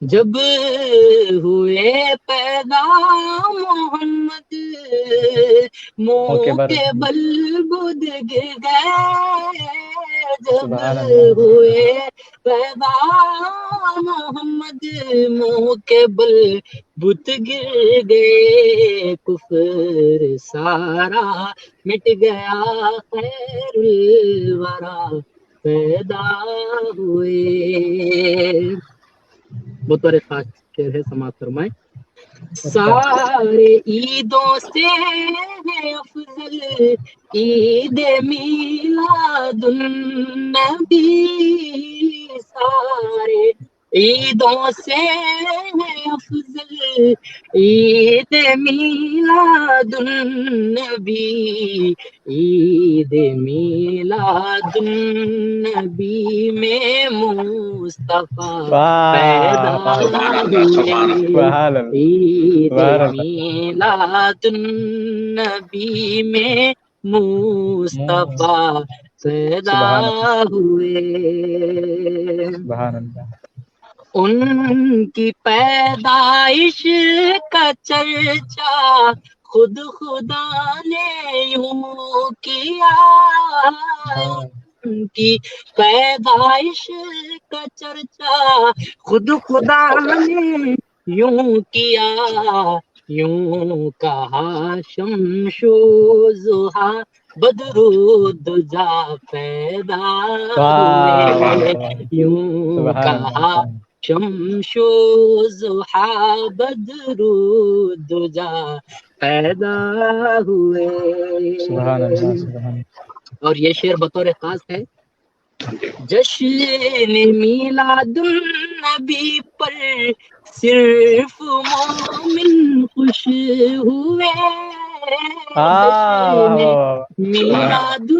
جب ہوئے پیدا محمد منہ کے بل بدھ گر گئے، جب ہوئے پیدا محمد منہ کے بل بت گر گئے، کفر سارا مٹ گیا، خیر الورا پیدا ہوئے۔ بطور خاص شعر ہے، سماعت فرمائیں۔ سارے عیدوں سے ہے افضل عید میلاد النبی، سارے عیدوں سے ہے افضل عید میلاد النبی، عید میلاد النبی میں مصطفیٰ پیدا ہوئے، عید میلاد النبی میں مصطفیٰ پیدا ہوئے۔ ان کی پیدائش کا چرچا خود خدا نے یوں کیا، ان کی پیدائش کا چرچا خود خدا نے یوں کیا، یوں کہا شمس و ضحیٰ بدر و دجا پیدا ہوئے، یوں کہا شمس و ضحیٰ بدر و دجا پیدا ہوئے۔ اور یہ شعر بطور خاص ہے۔ جشن میلاد النبی پر صرف مومن خوش ہوئے، جشن میلاد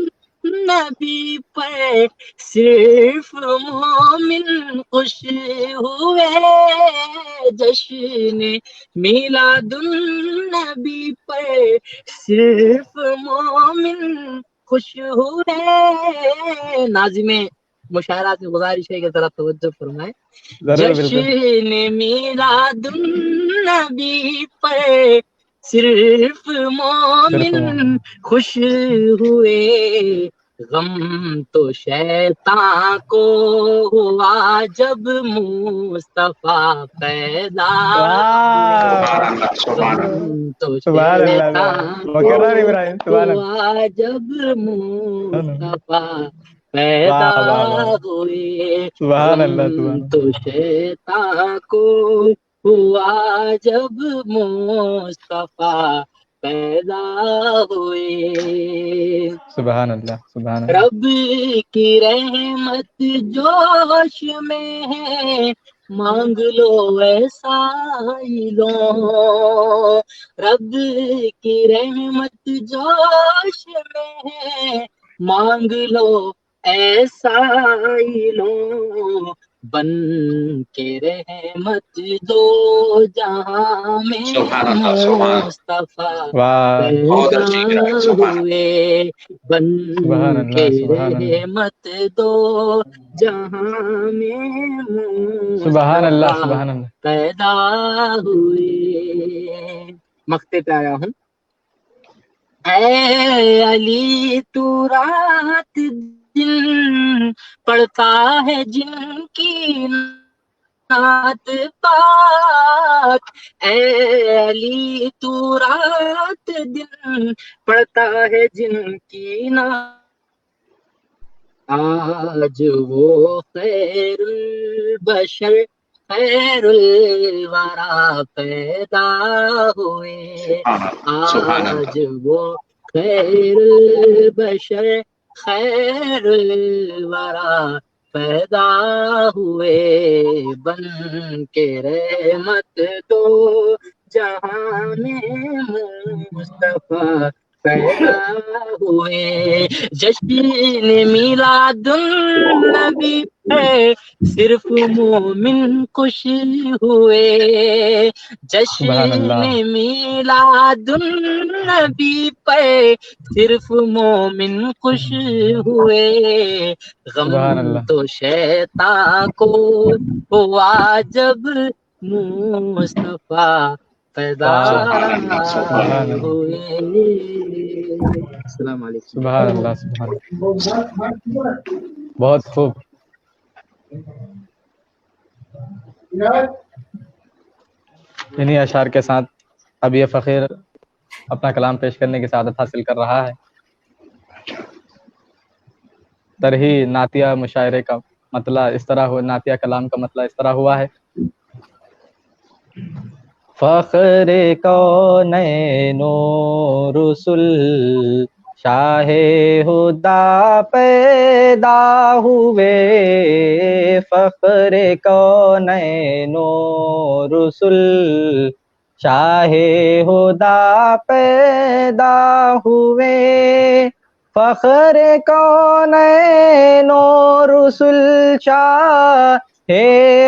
النبی پر صرف مومن خوش ہوئے، جشن میلاد النبی پر صرف مومن خوش ہوئے۔ ناظم مشاعرات میں گزارش ہے کہ ذرا توجہ فرمائے۔ جشن میلاد النبی پر صرف مومن خوش ہوئے، غم تو شیطان کو ہوا جب مصطفیٰ پیدا ہوئے، غم تو شیطان کو ہوا جب مصطفیٰ پیدا ہوئے، غم تو شیطان کو ہوا جب مصطفیٰ پیدا ہوئے۔ سبحان اللہ، سبحان اللہ۔ رب کی رحمت جوش میں ہے، مانگ لو ایسا ہی لو، رب کی رحمت جوش میں ہے، مانگ لو ایسا ہی لو، بن کے رحمت دو جہاں میں مصطفیٰ پیدا ہوئے، بن کے رحمت دو جہاں میں مصطفیٰ پیدا ہوئے۔ مقطع پہ آیا ہوں۔ اے علی تو رات دن پڑھتا ہے جن کی نعت پاک، اے علی تو رات دن پڑھتا ہے جن کی نعت، آج وہ خیر البشر خیر الورا پیدا ہوئے، آج وہ خیر البشر خیر الورا پیدا ہوئے، بن کے رحمت دو جہاں میں مصطفیٰ پیدا ہوئے، جشن میلاد النبی پہ صرف مومن خوش ہوئے، سبحان جشن اللہ میلاد النبی پہ صرف مومن خوش ہوئے، غم سبحان اللہ تو شیطان کو ہوا جب مصطفیٰ پیدا سبحان اللہ ہوئے۔ السلام علیکم۔ سبحان اللہ سبحان اللہ، بہت خوب۔ انہی اشعار کے ساتھ اب یہ فقیر اپنا کلام پیش کرنے کی سعادت حاصل کر رہا ہے۔ ترہی نعتیہ مشاعرے کا مطلع اس طرح ہوا، نعتیہ کلام کا مطلع اس طرح ہوا ہے: فخر کونین و رسل شاہ ہدا پیدا ہوئے، فخر کونین و رسل شاہ ہدا پیدا ہوئے، فخر کونین و رسل شاہ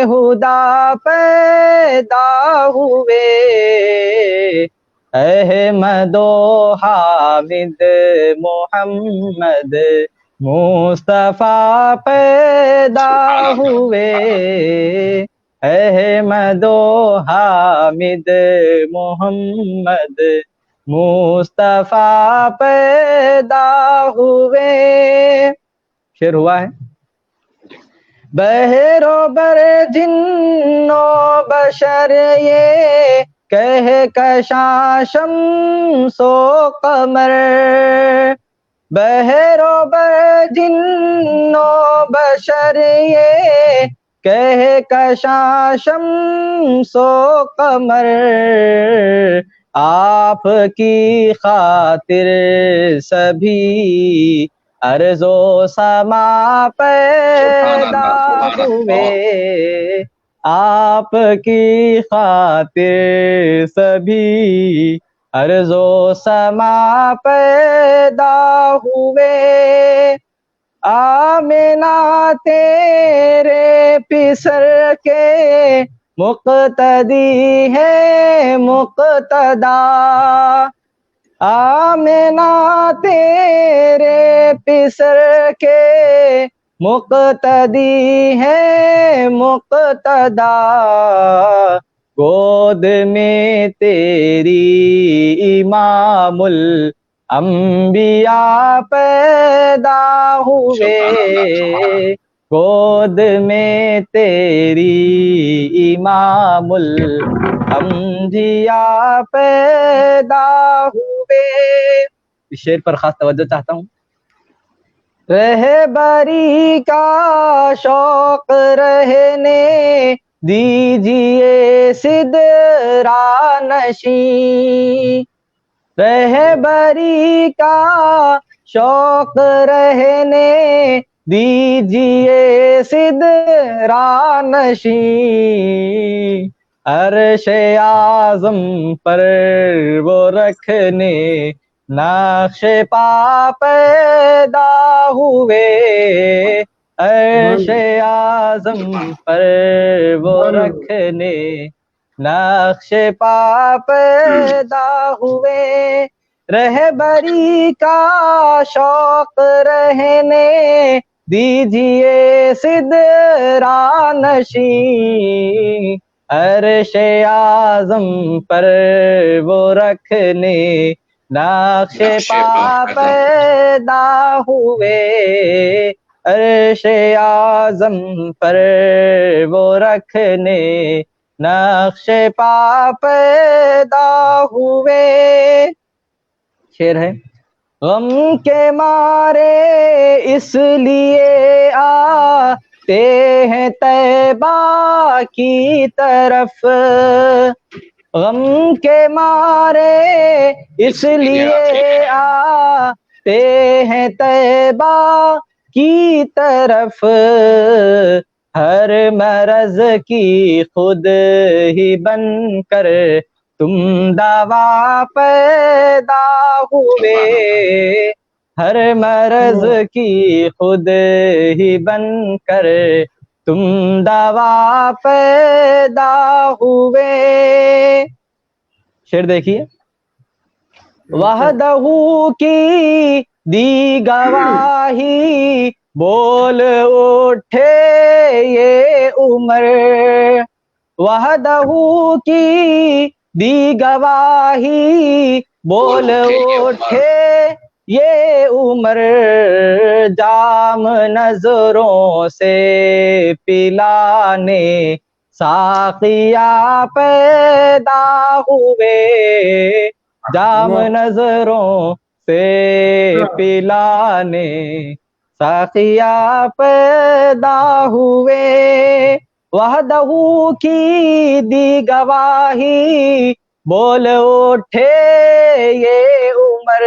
ہدا پیدا ہوئے، احمد و حامد محمد مصطفیٰ پیدا ہوئے، احمد و حامد محمد مصطفیٰ پیدا ہوئے۔ شعر ہوا ہے: بحر و بر جن و بشر یہ کہہ کشاں شمس و قمر، بحر و بر جن و بشر یہ کہہ کشاں شمس و قمر، آپ کی خاطر سبھی ارض و سما پیدا ہوئے، آپ کی خاطر سبھی ارض و سما پیدا ہوئے، آمنہ تیرے پسر کے مقتدی ہے مقتدا، آمنہ تیرے پسر کے مقتدی ہے مقتدا، گود میں تیری امام الانبیاء پیدا ہوئے، گود میں تیری امام الانبیاء پیدا ہوئے۔ اس شعر پر خاص توجہ چاہتا ہوں۔ رہبری کا شوق رہنے دیجئے سدرا نشین، رہبری کا شوق رہنے دیجئے سدرا نشین، عرش اعظم پر وہ رکھنے نقش پا پیدا ہوئے، عرش اعظم پر وہ رکھنے نقش پا پیدا ہوئے، رہبری کا شوق رہنے دیجئے سدرا نشین، عرش اعظم پر وہ رکھنے نقش پا پیدا ہوئے، عرش اعظم پر وہ رکھنے نقش پا پیدا ہوئے۔ شعر ہے: غم کے مارے اس لیے آتے ہیں طیبہ کی طرف، غم کے مارے اس لیے آتے ہیں طیبہ کی طرف، ہر مرض کی خود ہی بن کر تم دوا پیدا ہوئے، ہر مرض کی خود ہی بن کر تم دوا پیدا ہوئے. شعر دیکھیے. وحدہ کی دی گواہی بول اٹھے یہ عمر، وحدہ کی دی گواہی بول اٹھے یہ عمر، جام نظروں سے پلانے ساقیہ پیدا ہوئے، جام نظروں سے پلانے ساقیہ پیدا ہوئے. وحدہ کی دی گواہی بول اٹھے یہ عمر،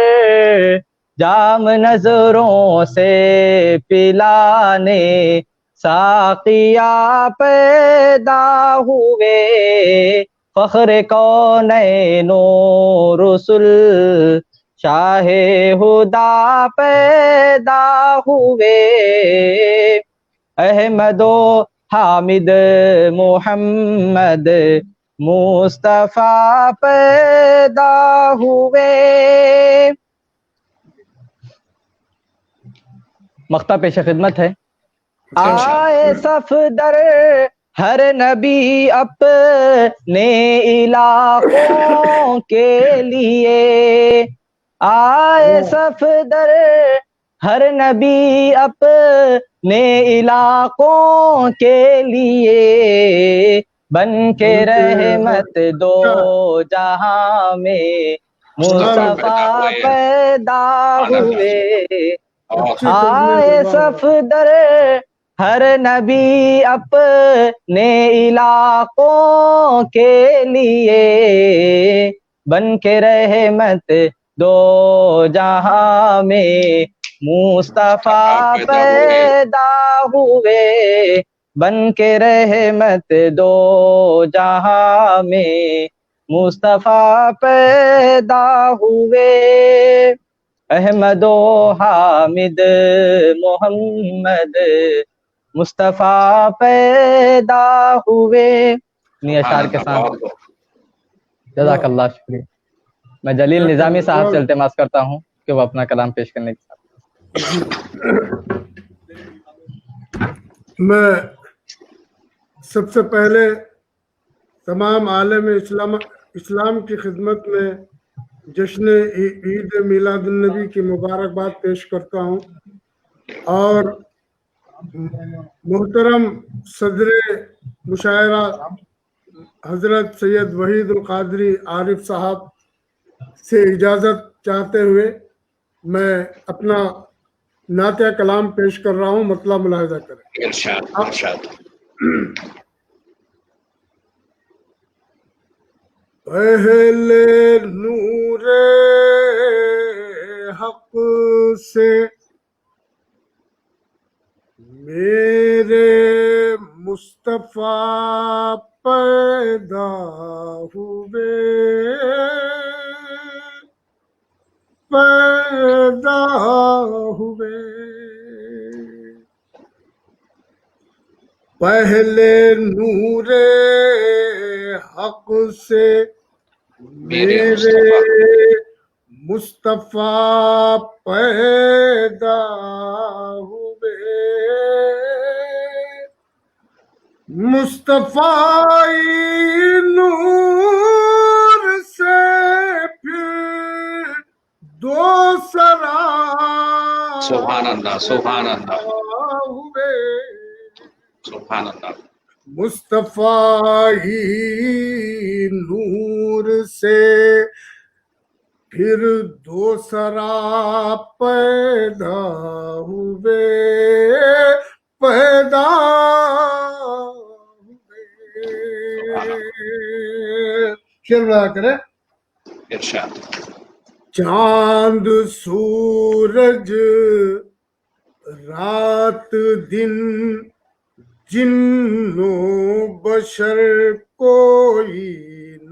جام نظروں سے پلانے ساقیہ پیدا ہوئے. فخر کونین و رسل شاہ ہدا پیدا ہوئے، احمد و حامد محمد مصطفیٰ پیدا ہوئے. مقطع پیش خدمت ہے. آئے صفدر ہر نبی اپنے علاقوں کے لیے، آئے صفدر ہر نبی اپنے علاقوں کے لیے، بن کے رحمت دو جہاں میں مصطفیٰ پیدا ہوئے. آئے صفدر ہر نبی اپنے علاقوں کے لیے، بن کے رحمت دو جہاں میں مصطفیٰ پیدا ہوئے، بن کے رحمت دو جہاں میں مصطفیٰ پیدا ہوئے. احمد و حامد محمد مصطفیٰ پیدا ہوئے. انہی اشعار کے ساتھ جزاک اللہ، شکریہ. میں جلیل نظامی صاحب سے التماس کرتا ہوں کہ وہ اپنا کلام پیش کرنے کے ساتھ. میں سب سے پہلے تمام عالم اسلام کی خدمت میں جشن عید میلاد النبی کی مبارکباد پیش کرتا ہوں، اور محترم صدر مشاعرہ حضرت سید وحید القادری عارف صاحب سے اجازت چاہتے ہوئے میں اپنا نعتیہ کلام پیش کر رہا ہوں، مطلب ملاحظہ کریں. ارشاد. پہلے نور حق سے میرے مصطفیٰ پیدا ہوئے، پیدا ہوئے. پہلے نور حق سے میرے مصطفیٰ پیدا ہوئے، مصطفیٰ نور سے پھر دو سرا سبحان اللہ، سبحان اللہ، ہوئے. سبحان اللہ. مصطفیٰ ہی نور سے پھر دو سرا پیدا ہوئے، پیدا ہوئے. شعر بنا کرے. ارشاد. چاند سورج رات دن جن و بشر کوئی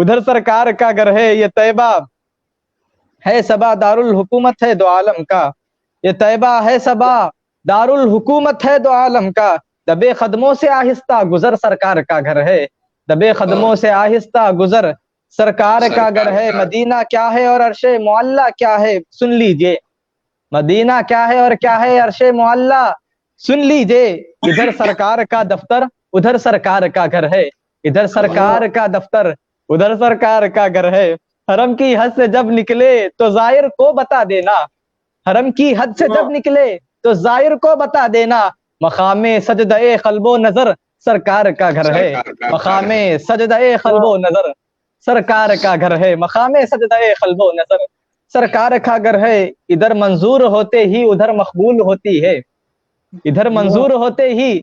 ادھر سرکار کا گھر ہے یہ طیبہ ہے صبا دارالحکومت ہے دو عالم کا، یہ طیبہ ہے صبا دارالحکومت ہے دو عالم کا، دبے قدموں سے آہستہ گزر سرکار کا گھر ہے، دبے قدموں سے آہستہ گزر سرکار کا گھر ہے۔ مدینہ کیا ہے اور عرش معلیٰ کیا ہے سن لیجئے، مدینہ کیا ہے اور کیا ہے عرش معلیٰ سن لیجئے، ادھر سرکار کا دفتر ادھر سرکار کا گھر ہے، ادھر سرکار کا دفتر ادھر سرکار کا گھر ہے۔ حرم کی حد سے جب نکلے تو زائر کو بتا دینا، حرم کی حد سے جب نکلے تو زائر کو بتا دینا، مقام سجدہ قلب و نظر سرکار کا گھر ہے، مقام سجدہ قلب و نظر سرکار کا گھر ہے، مقام سجدہ قلب و نظر سرکار کا گھر ہے۔ ادھر منظور ہوتے ہی ادھر مقبول ہوتی ہے، ادھر منظور ہوتے ہی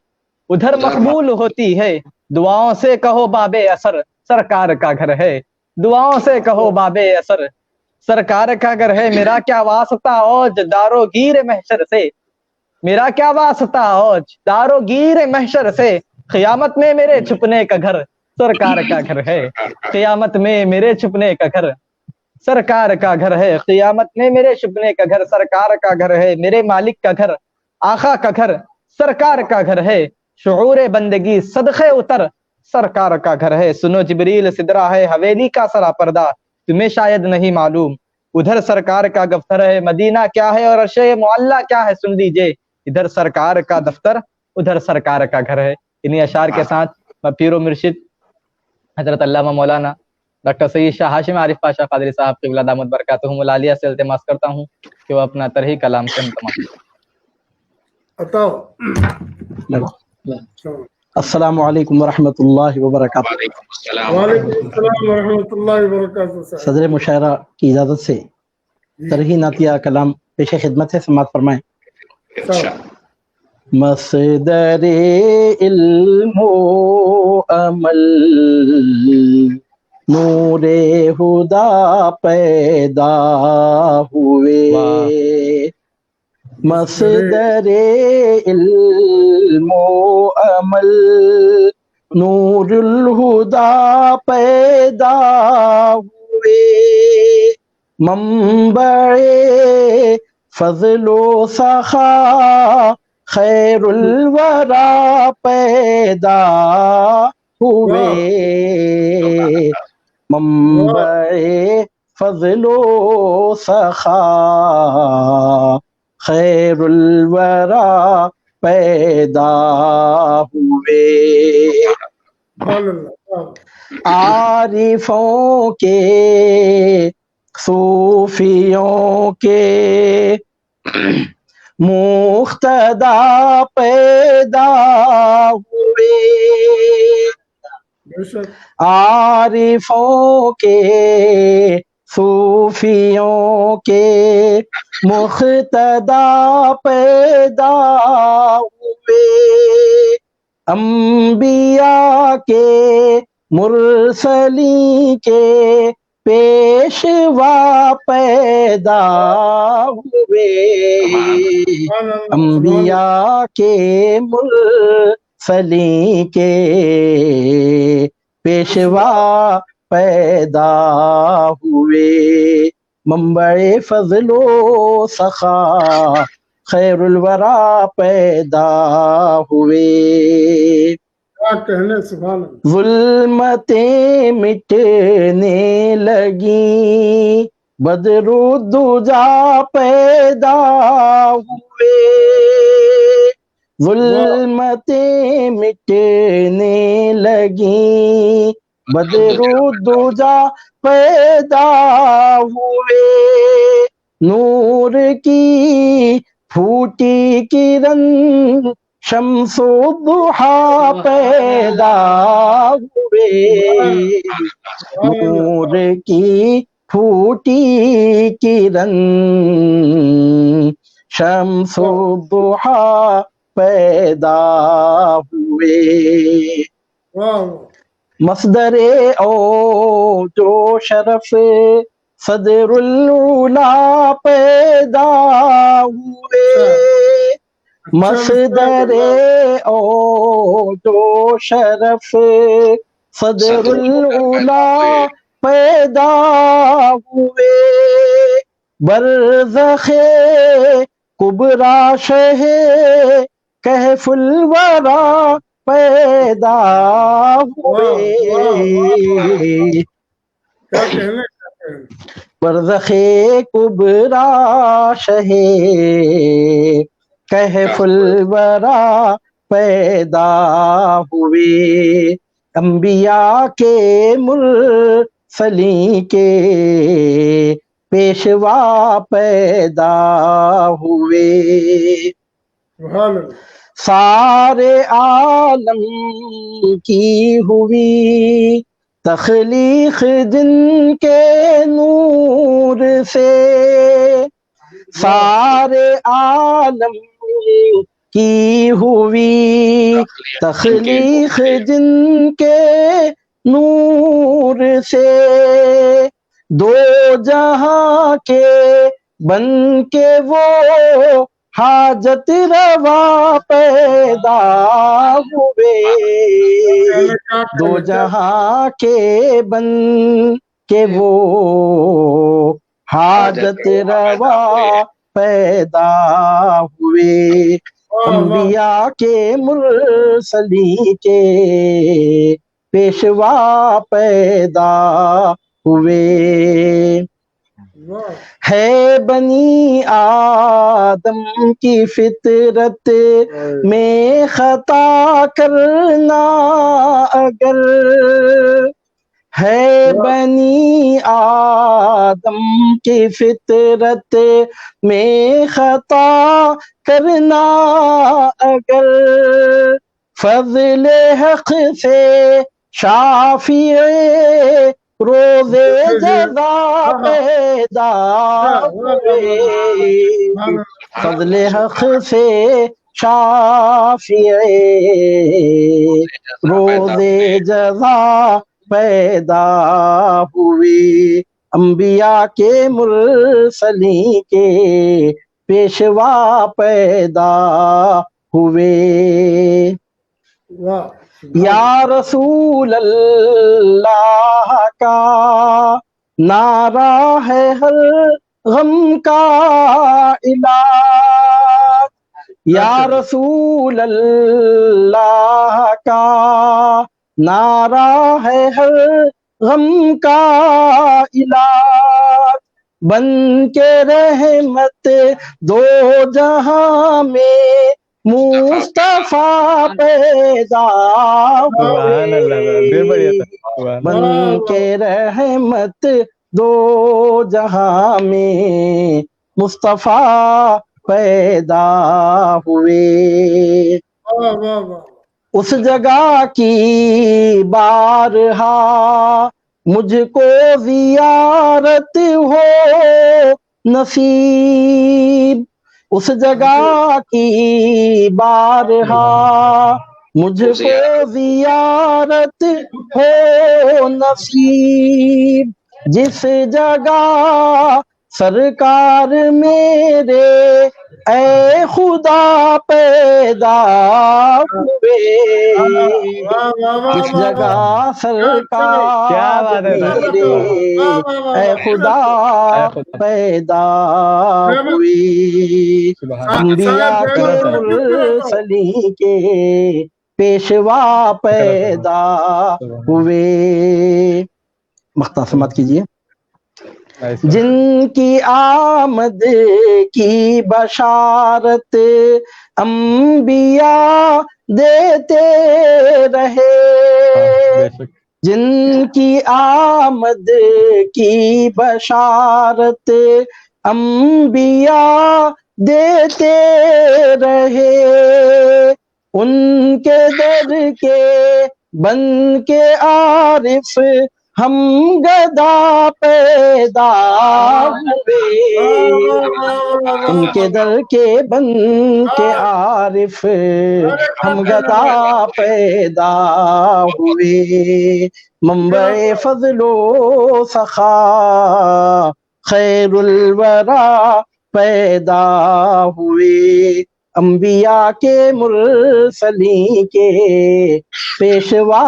ادھر مقبول ہوتی ہے، دعاؤں سے کہو باب اثر سرکار کا گھر ہے، دعاؤں سے کہو باب اثر سرکار کا گھر ہے۔ میرا کیا واسطہ اوج دارو گیر محشر سے، میرا کیا واسطہ اوج دارو گیر محشر سے، قیامت میں میرے چھپنے کا گھر سرکار کا گھر ہے، قیامت میں میرے چھپنے کا گھر سرکار کا گھر ہے، قیامت میں میرے چھپنے کا گھر سرکار کا گھر ہے، میرے مالک کا گھر آقا کا گھر سرکار کا گھر ہے، شعور بندگی صدقے اتر سرکار کا گھر ہے۔ سنو جبریل سدرہ ہے حویلی کا سرا پردہ، تمہیں شاید نہیں معلوم ادھر سرکار کا دفتر ہے، مدینہ کیا ہے اور عرش معلیٰ کیا ہے سن لیجئے، ادھر سرکار کا دفتر ادھر سرکار کا گھر ہے۔ انہی اشعار کے ساتھ میں پیر و مرشد حضرت علامہ مولانا ڈاکٹر سید شاہ ہاشم عارف پاشا قادری صاحب قبلہ دامت برکاتہم العالیہ سے التماس کرتا ہوں کہ وہ اپنا طرحی کلام سے ہم السلام علیکم ورحمۃ اللہ وبرکاتہ۔ وعلیکم السلام ورحمۃ اللہ وبرکاتہ۔ صدر مشاعرہ کی اجازت سے طرحی نعتیہ کلام پیش خدمت ہے، سماعت فرمائیں۔ مصدر علم و عمل نور خدا پیدا ہوئے، مصدر علم و عمل نور الہدا پیدا ہوئے، منبع فضل و سخا خیر الورا پیدا ہوئے، منبع فضل و سخا خیر الورا پیدا ہوئے، عارفوں کے صوفیوں کے مقتدا پیدا ہوئے، عارفوں کے صوفیوں کے مقتدا پیدا ہوئے، انبیاء کے مرسلین کے پیشوا پیدا ہوئے، انبیاء کے مرسلین کے پیشوا پیدا ہوئے، منبع فضل و سخا خیر الورا پیدا ہوئے، ظلمتیں مٹنے لگیں بدر الدجا پیدا ہوئے، ظلمتیں مٹنے لگیں بدر الدجا پیدا ہوئے، نور کی پھوٹی کرن شمس و ضحا پیدا ہوئے، نور کی پھوٹی کرن شمس و ضحا پیدا ہوئے، مصدر اوج و شرف صدر العلا پیدا ہوئے، مصدر اوج و شرف صدر العلا پیدا ہوئے، برزخ کبریٰ شہ کہف الورا پیدا ہوئے، کیا کہنے برزخ کبریٰ شہ کہف الورا پیدا ہوئے، انبیاء کے مرسلین کے پیشوا پیدا ہوئے، سبحان اللہ، سارے عالم کی ہوئی تخلیق جن کے نور سے، سارے عالم کی ہوئی تخلیق جن کے نور سے، دو جہاں کے بن کے وہ حاجت روا پیدا ہوئے، دو جہاں کے بن کے وہ حاجت روا پیدا ہوئے، انبیاء کے مرسلین کے پیشوا پیدا ہوئے، ہے بنی آدم کی فطرت میں خطا کرنا اگر، ہے بنی آدم کی فطرت میں خطا کرنا اگر، فضل حق سے شافع روز جزا پیدا ہوئے، فضل حق سے شافع روز جزا پیدا ہوئی، انبیاء کے مرسلین کے پیشوا پیدا ہوئے، یا رسول اللہ کا نعرہ ہے ہر غم کا علاج، یا رسول اللہ کا نعرہ ہے ہر غم کا علاج، بن کے رحمت دو جہاں میں مصطفیٰ پیدا ہوئے، بن کے رحمت دو جہاں میں مصطفیٰ پیدا ہوئے، اس جگہ کی بارہا مجھ کو زیارت ہو نصیب، اس جگہ کی بارہا مجھ کو زیارت ہو نصیب، جس جگہ سرکار میرے اے خدا پیدا ہوئے، جس جگہ سرکار میرے اے خدا پیدا ہوئی، انبیاء کے مرسلین کے پیشوا پیدا ہوئے، مختصر سماعت کیجیے، جن کی آمد کی بشارت انبیاء دیتے رہے، جن کی آمد کی بشارت انبیاء دیتے رہے، ان کے در کے بن کے عارف ہم گدا پیدا ہوئے، ان کے در کے بن کے عارف ہم گدا پیدا ہوئے، منبع فضل و سخا خیر الورا پیدا ہوئے، انبیاء کے مرسلین کے پیشوا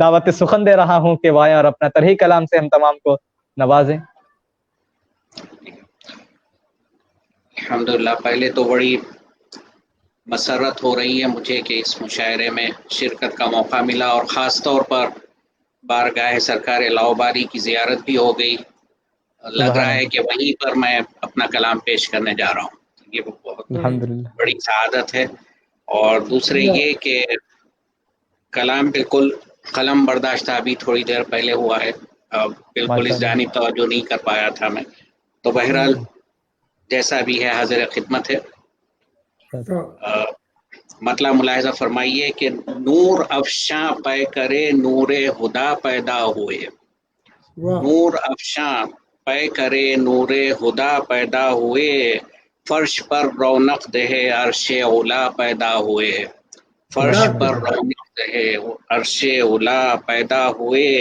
دعوت سخن دے رہا ہوں کہ وہ آئیں اور اپنا طرحی کلام سے ہم تمام کو نوازیں۔ الحمدللہ، پہلے تو بڑی مسرت ہو رہی ہے مجھے کہ اس مشاعرے میں شرکت کا موقع ملا، اور خاص طور پر بارگاہ سرکار لاؤباری کی زیارت بھی ہو گئی۔ لگ رہا ہے کہ وہیں پر میں اپنا کلام پیش کرنے جا رہا ہوں، یہ بہت الحمدللہ بڑی سعادت ہے۔ اور دوسرے یہ کہ کلام بالکل قلم برداشتہ ابھی تھوڑی دیر پہلے ہوا ہے، بالکل اس جانب توجہ نہیں کر پایا تھا میں، تو بہرحال جیسا بھی ہے حاضر خدمت ہے۔ مطلب ملاحظہ فرمائیے کہ نور افشاں پے کرے نور خدا پیدا ہوئے، نور افشاں پے کرے نور خدا پیدا ہوئے، فرش پر رونق دہے عرش اولا پیدا ہوئے، فرش پر رونق دہے عرش اولا پیدا ہوئے۔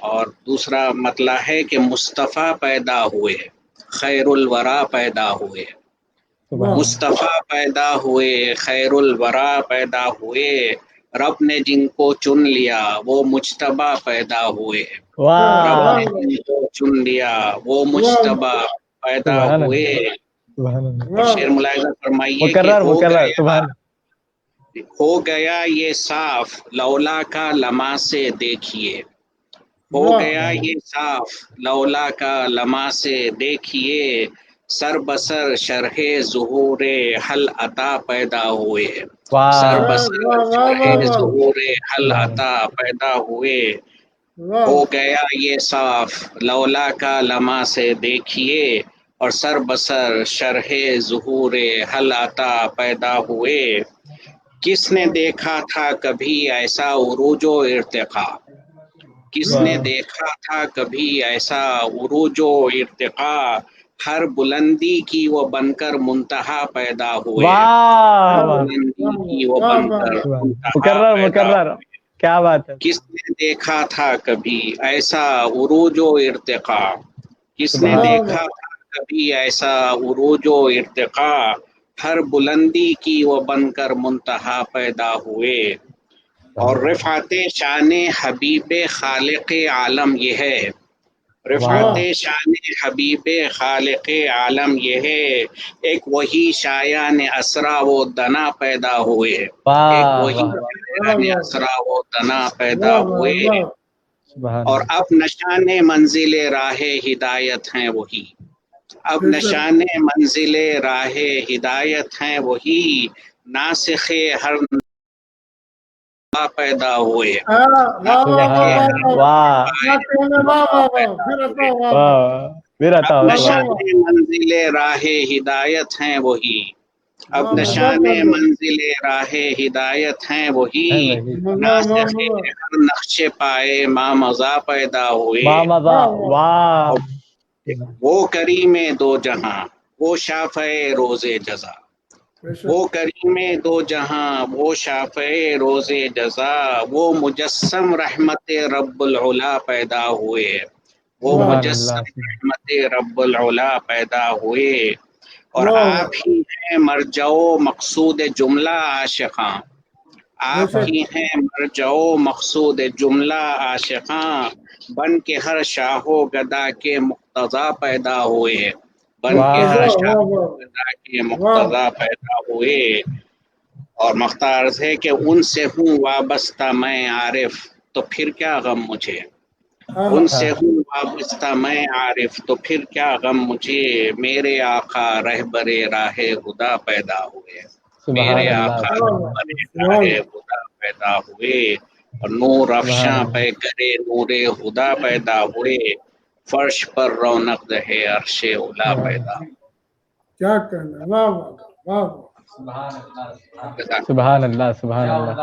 اور دوسرا مطلب ہے کہ مصطفیٰ پیدا ہوئے، خیر الورا پیدا ہوئے، مصطفیٰ پیدا ہوئے، خیر الورا پیدا ہوئے، رب نے جن کو چن لیا وہ مجتبیٰ پیدا ہوئے، رب نے جن کو چن لیا وہ مجتبیٰ پیدا ہوئے۔ اور شعر ملاحظہ فرمائیے کہ ہو گیا یہ صاف لولا کا لمحہ سے دیکھیے، ہو گیا یہ صاف لولا کا لمحہ سے دیکھیے، سر بسر شرح ظہور حل عطا پیدا ہوئے، سر بسر شرح ظہور حل عطا پیدا ہوئے، ہو گیا یہ صاف لولا کا لمحہ سے دیکھیے، اور سر بسر شرح ظہور حل عطا پیدا ہوئے۔ کس نے دیکھا تھا کبھی ایسا عروج و ارتقا، کس نے دیکھا تھا کبھی ایسا عروج و ارتقا، ہر بلندی کی وہ بن کر منتہا پیدا ہوئے، ہر بلندی کی وہ بن کر منتہا پیدا ہوئے۔ کیا بات ہے! کس نے دیکھا تھا کبھی ایسا عروج و ارتقا، کس نے دیکھا تھا کبھی ایسا عروج و ارتقا، ہر بلندی کی وہ بن کر منتہا پیدا ہوئے۔ اور رفعت شان حبیب خالق عالم یہ ہے، رفعت شان حبیب خالق عالم یہ ہے، ایک وہی شایان اسرا و دنا پیدا ہوئے، ایک وہی شایان اسرا و دنا پیدا ہوئے۔ اور اب نشان منزل راہ ہدایت ہیں وہی، اب نشان منزل راہ ہدایت ہیں وہی، ناسخ ہر پیدا ہوئے، اب نشان منزل راہ ہدایت ہیں وہی، اب نشان منزل راہ ہدایت ہیں وہی، ناسخ ہر نقش پائے مامضا پیدا ہوئے۔ وہ کریم دو جہاں وہ شافع روز جزا، وہ کریم دو جہاں وہ شافع روز جزا، وہ مجسم رحمت رب العلا پیدا ہوئے، وہ مجسم رحمت رب العلا پیدا ہوئے۔ اور آپ ہی ہیں مرجع و مقصود جملہ عاشقاں، آپ ہی ہیں مرجع و مقصود جملہ عاشقاں، بن کے ہر شاہ و گدا کے مقتضا پیدا ہوئے، بن کے ہر شاہ و گدا کے مقتضا پیدا ہوئے۔ اور مختار ہے کہ ان سے ہوں وابستہ میں عارف تو پھر کیا غم مجھے، ان سے ہوں وابستہ میں عارف تو پھر کیا غم مجھے، میرے آقا رہبر راہ خدا پیدا ہوئے، میرے آقا رہبر راہ خدا پیدا ہوئے۔ اور نور افشاں پہ کرے نور خدا پیدا ہوئے، فرش پر رونق دہے عرش اولا پیدا ہوئے۔ کیا کہنا، واہ واہ واہ، سبحان اللہ سبحان اللہ،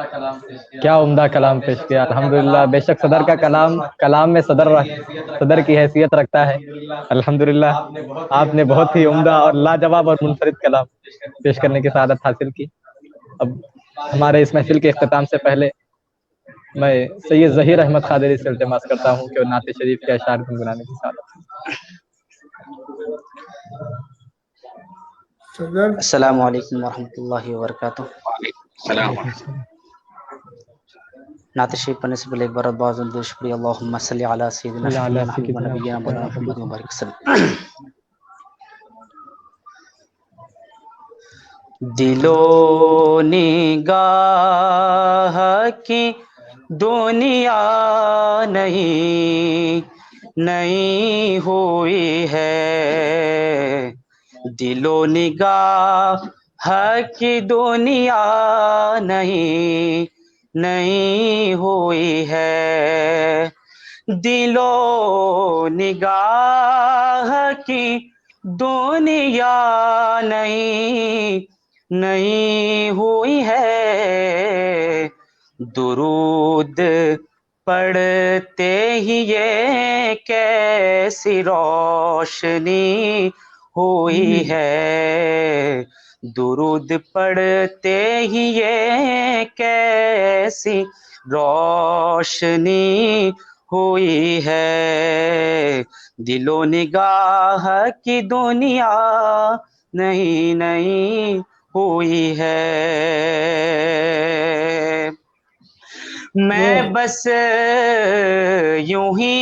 کیا عمدہ کلام پیش کیا الحمدللہ۔ بے شک صدر کا کلام کلام میں صدر کی حیثیت رکھتا ہے الحمدللہ۔ آپ نے بہت ہی عمدہ اور لاجواب اور منفرد کلام پیش کرنے کی سعادت حاصل کی۔ اب ہمارے اس محفل کے اختتام سے پہلے میں سید ظہیر احمد قادری سے التماس کرتا ہوں کہ وہ نعت شریف کے اشعار گنگنانے کی سعادت۔ السلام علیکم ورحمۃ اللہ وبرکاتہ۔ السلام علیکم۔ نعت شریف پڑھنے سے پہلے ایک بار بہت زیادہ شکریہ. اللہم صلی علی سیدنا شفیعنا حبیبنا نبینا مولانا محمد مبارک وسلم. دل و نگاہ کی دنیا نہیں ہوئی ہے، دل و نگاہ کی دنیا نہیں ہوئی ہے، دل و نگاہ کی دنیا نہیں ہوئی ہے، درود پڑھتے ہی یہ کیسی روشنی ہوئی ہے، درود پڑھتے ہی یہ کیسی روشنی ہوئی ہے، دل و نگاہ کی دنیا نہیں ہوئی ہے. میں بس یوں ہی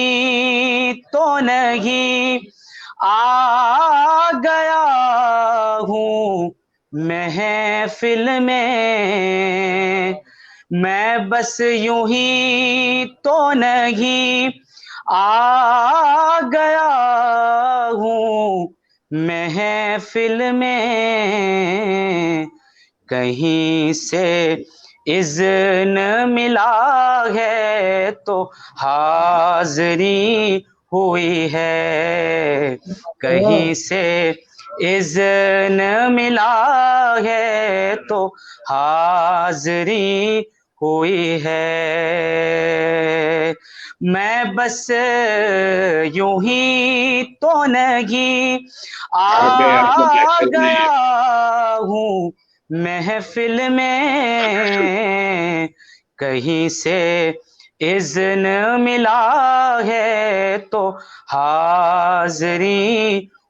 تو نہیں آ گیا ہوں محفل میں، میں بس یوں ہی تو نہیں آ گیا ہوں محفل میں، کہیں سے اذن ملا ہے تو حاضری ہوئی ہے، کہیں سے اذن ملا ہے تو حاضری ہوئی ہے، میں بس یوں ہی تو نہیں آ گیا ہوں محفل میں، کہیں سے اذن ملا ہے تو حاضری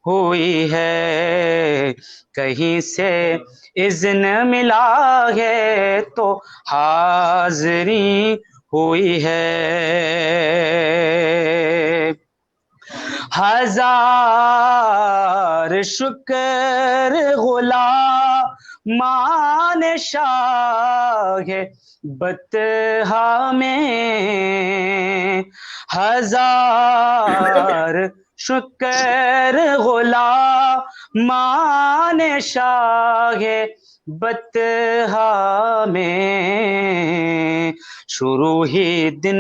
ہوئی ہے، کہیں سے اذن ملا ہے تو حاضری ہوئی ہے. ہزار شکر غلامان شاہ بطحا میں، ہزار شکر غلامان شاہ بطحا میں، شروع ہی دن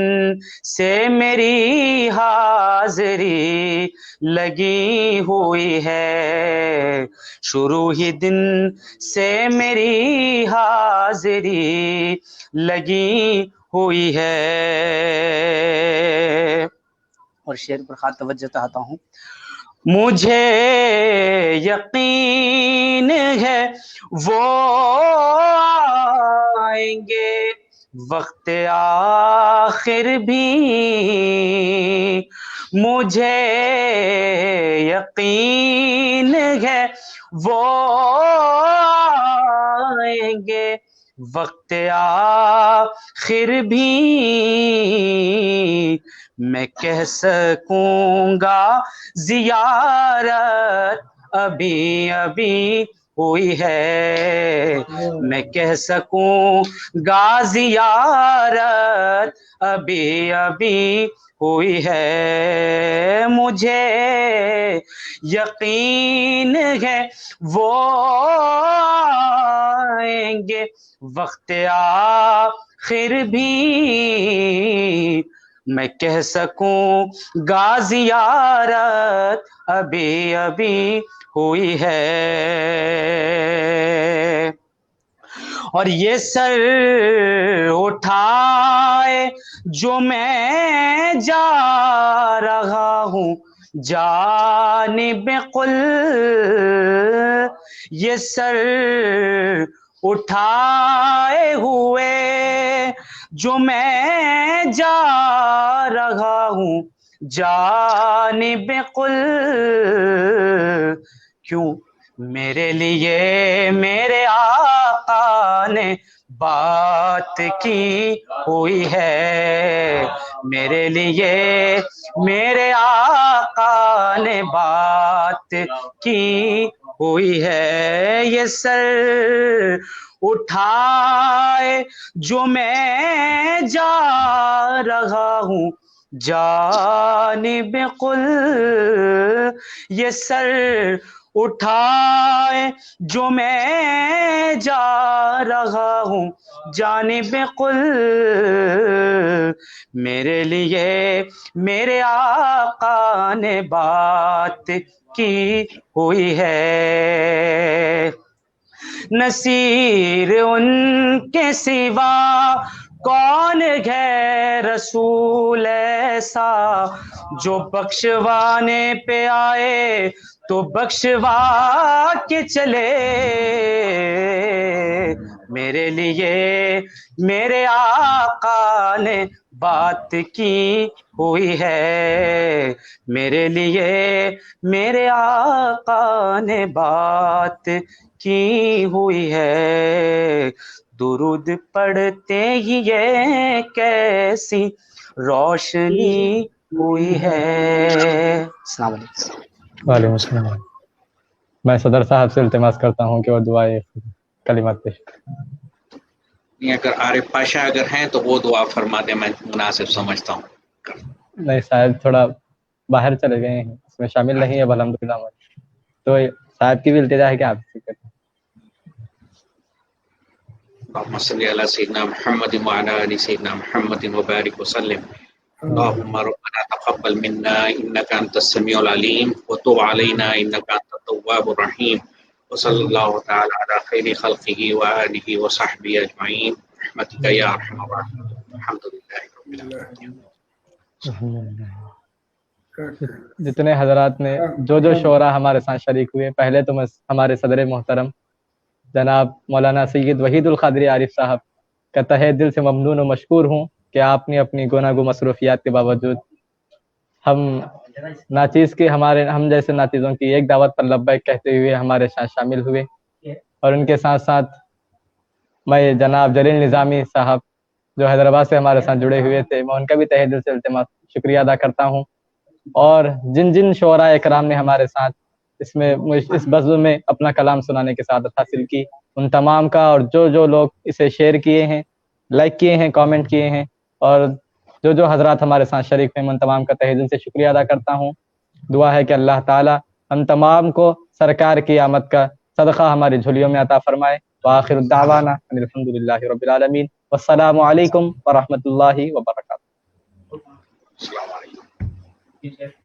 سے میری حاضری لگی ہوئی ہے، شروع ہی دن سے میری حاضری لگی ہوئی ہے. اور شعر پر خاص توجہ چاہتا ہوں. مجھے یقین ہے وہ آئیں گے وقت آخر بھی، مجھے یقین ہے وہ آئیں گے وقت آخر بھی، میں کہہ سکوں گا زیارت ابھی ابھی ہوئی ہے، میں کہہ سکوں گا زیارت ابھی ابھی ہوئی ہے، مجھے یقین ہے وہ آئیں گے وقت آخر بھی، میں کہہ سکوں گا زیارت ابھی ابھی ہوئی ہے. اور یہ سر اٹھائے جو میں جا رہا ہوں جانب قل، یہ سر اٹھائے ہوئے جو میں جا رہا ہوں جانب قل، کیوں میرے لیے میرے آقا نے بات کی ہوئی ہے، میرے لیے میرے آقا نے بات کی ہوئی ہے، یہ سر اٹھائے جو میں جا رہا ہوں جانب قل، یہ سر اٹھائے جو میں جا رہا ہوں جانب قل، میرے لیے میرے آقا نے بات کی ہوئی ہے، نصیر ان کے سوا کون ہے رسول ایسا، جو بخشوانے پہ آئے تو بخشوا کے چلے، میرے لیے میرے آقا نے بات کی ہوئی ہے، میرے لیے میرے آقا نے بات کی ہوئی ہے، درود پڑھتے ہی یہ کیسی روشنی ہوئی ہے۔ السلام علیکم۔ وعلیکم السلام۔ میں صدر صاحب سے التماس کرتا ہوں کہ وہ دعائے کلمات پیش کریں۔ اگر عارف پاشا اگر ہیں تو وہ دعا فرما دیں، میں مناسب سمجھتا ہوں۔ نہیں صاحب تھوڑا باہر چلے گئے ہیں، اس میں شامل نہیں ہے الحمدللہ، تو صاحب کی بھی التجا ہے کہ آپ سے کریں۔ اللهم صل على سيدنا محمد وعلى ال سيدنا محمد وبارك وسلم۔ اللهم ربنا تقبل منا انك انت السميع العليم وتب علينا انك انت التواب الرحيم، وصلى الله تعالى على خير خلقه واله وصحبه اجمعين برحمتك يا ارحم الراحمين، الحمد لله رب العالمين۔ جتنے حضرات نے جو شعراء ہمارے ساتھ شریک ہوئے، پہلے تو میں ہمارے صدر محترم جناب مولانا سید وحید القادری عارف صاحب کا تہہ دل سے ممنون و مشکور ہوں کہ آپ نے اپنی گناہ مصروفیات کے باوجود ہم ناچیز کے ہم جیسے ناچیزوں کی ایک دعوت پر لبیک کہتے ہوئے ہمارے ساتھ شامل ہوئے، اور ان کے ساتھ ساتھ میں جناب جلیل نظامی صاحب جو حیدرآباد سے ہمارے ساتھ جڑے ہوئے تھے، میں ان کا بھی تہہ دل سے التماس شکریہ ادا کرتا ہوں، اور جن شعراء اکرام نے ہمارے ساتھ اس بزم میں اپنا کلام سنانے کی سعادت حاصل کی، ان تمام کا، اور جو لوگ اسے شیئر کیے ہیں، لائک کیے ہیں، کامنٹ کیے ہیں، اور جو حضرات ہمارے ساتھ شریک ہیں، میں ان تمام کا تہہ دل سے شکریہ ادا کرتا ہوں۔ دعا ہے کہ اللہ تعالی ہم تمام کو سرکار کی آمد کا صدقہ ہماری جھولیوں میں عطا فرمائے۔ وآخر الدعوانا ان الحمدللہ رب العالمین، والسلام علیکم ورحمۃ اللہ وبرکاتہ۔ السلام علیکم۔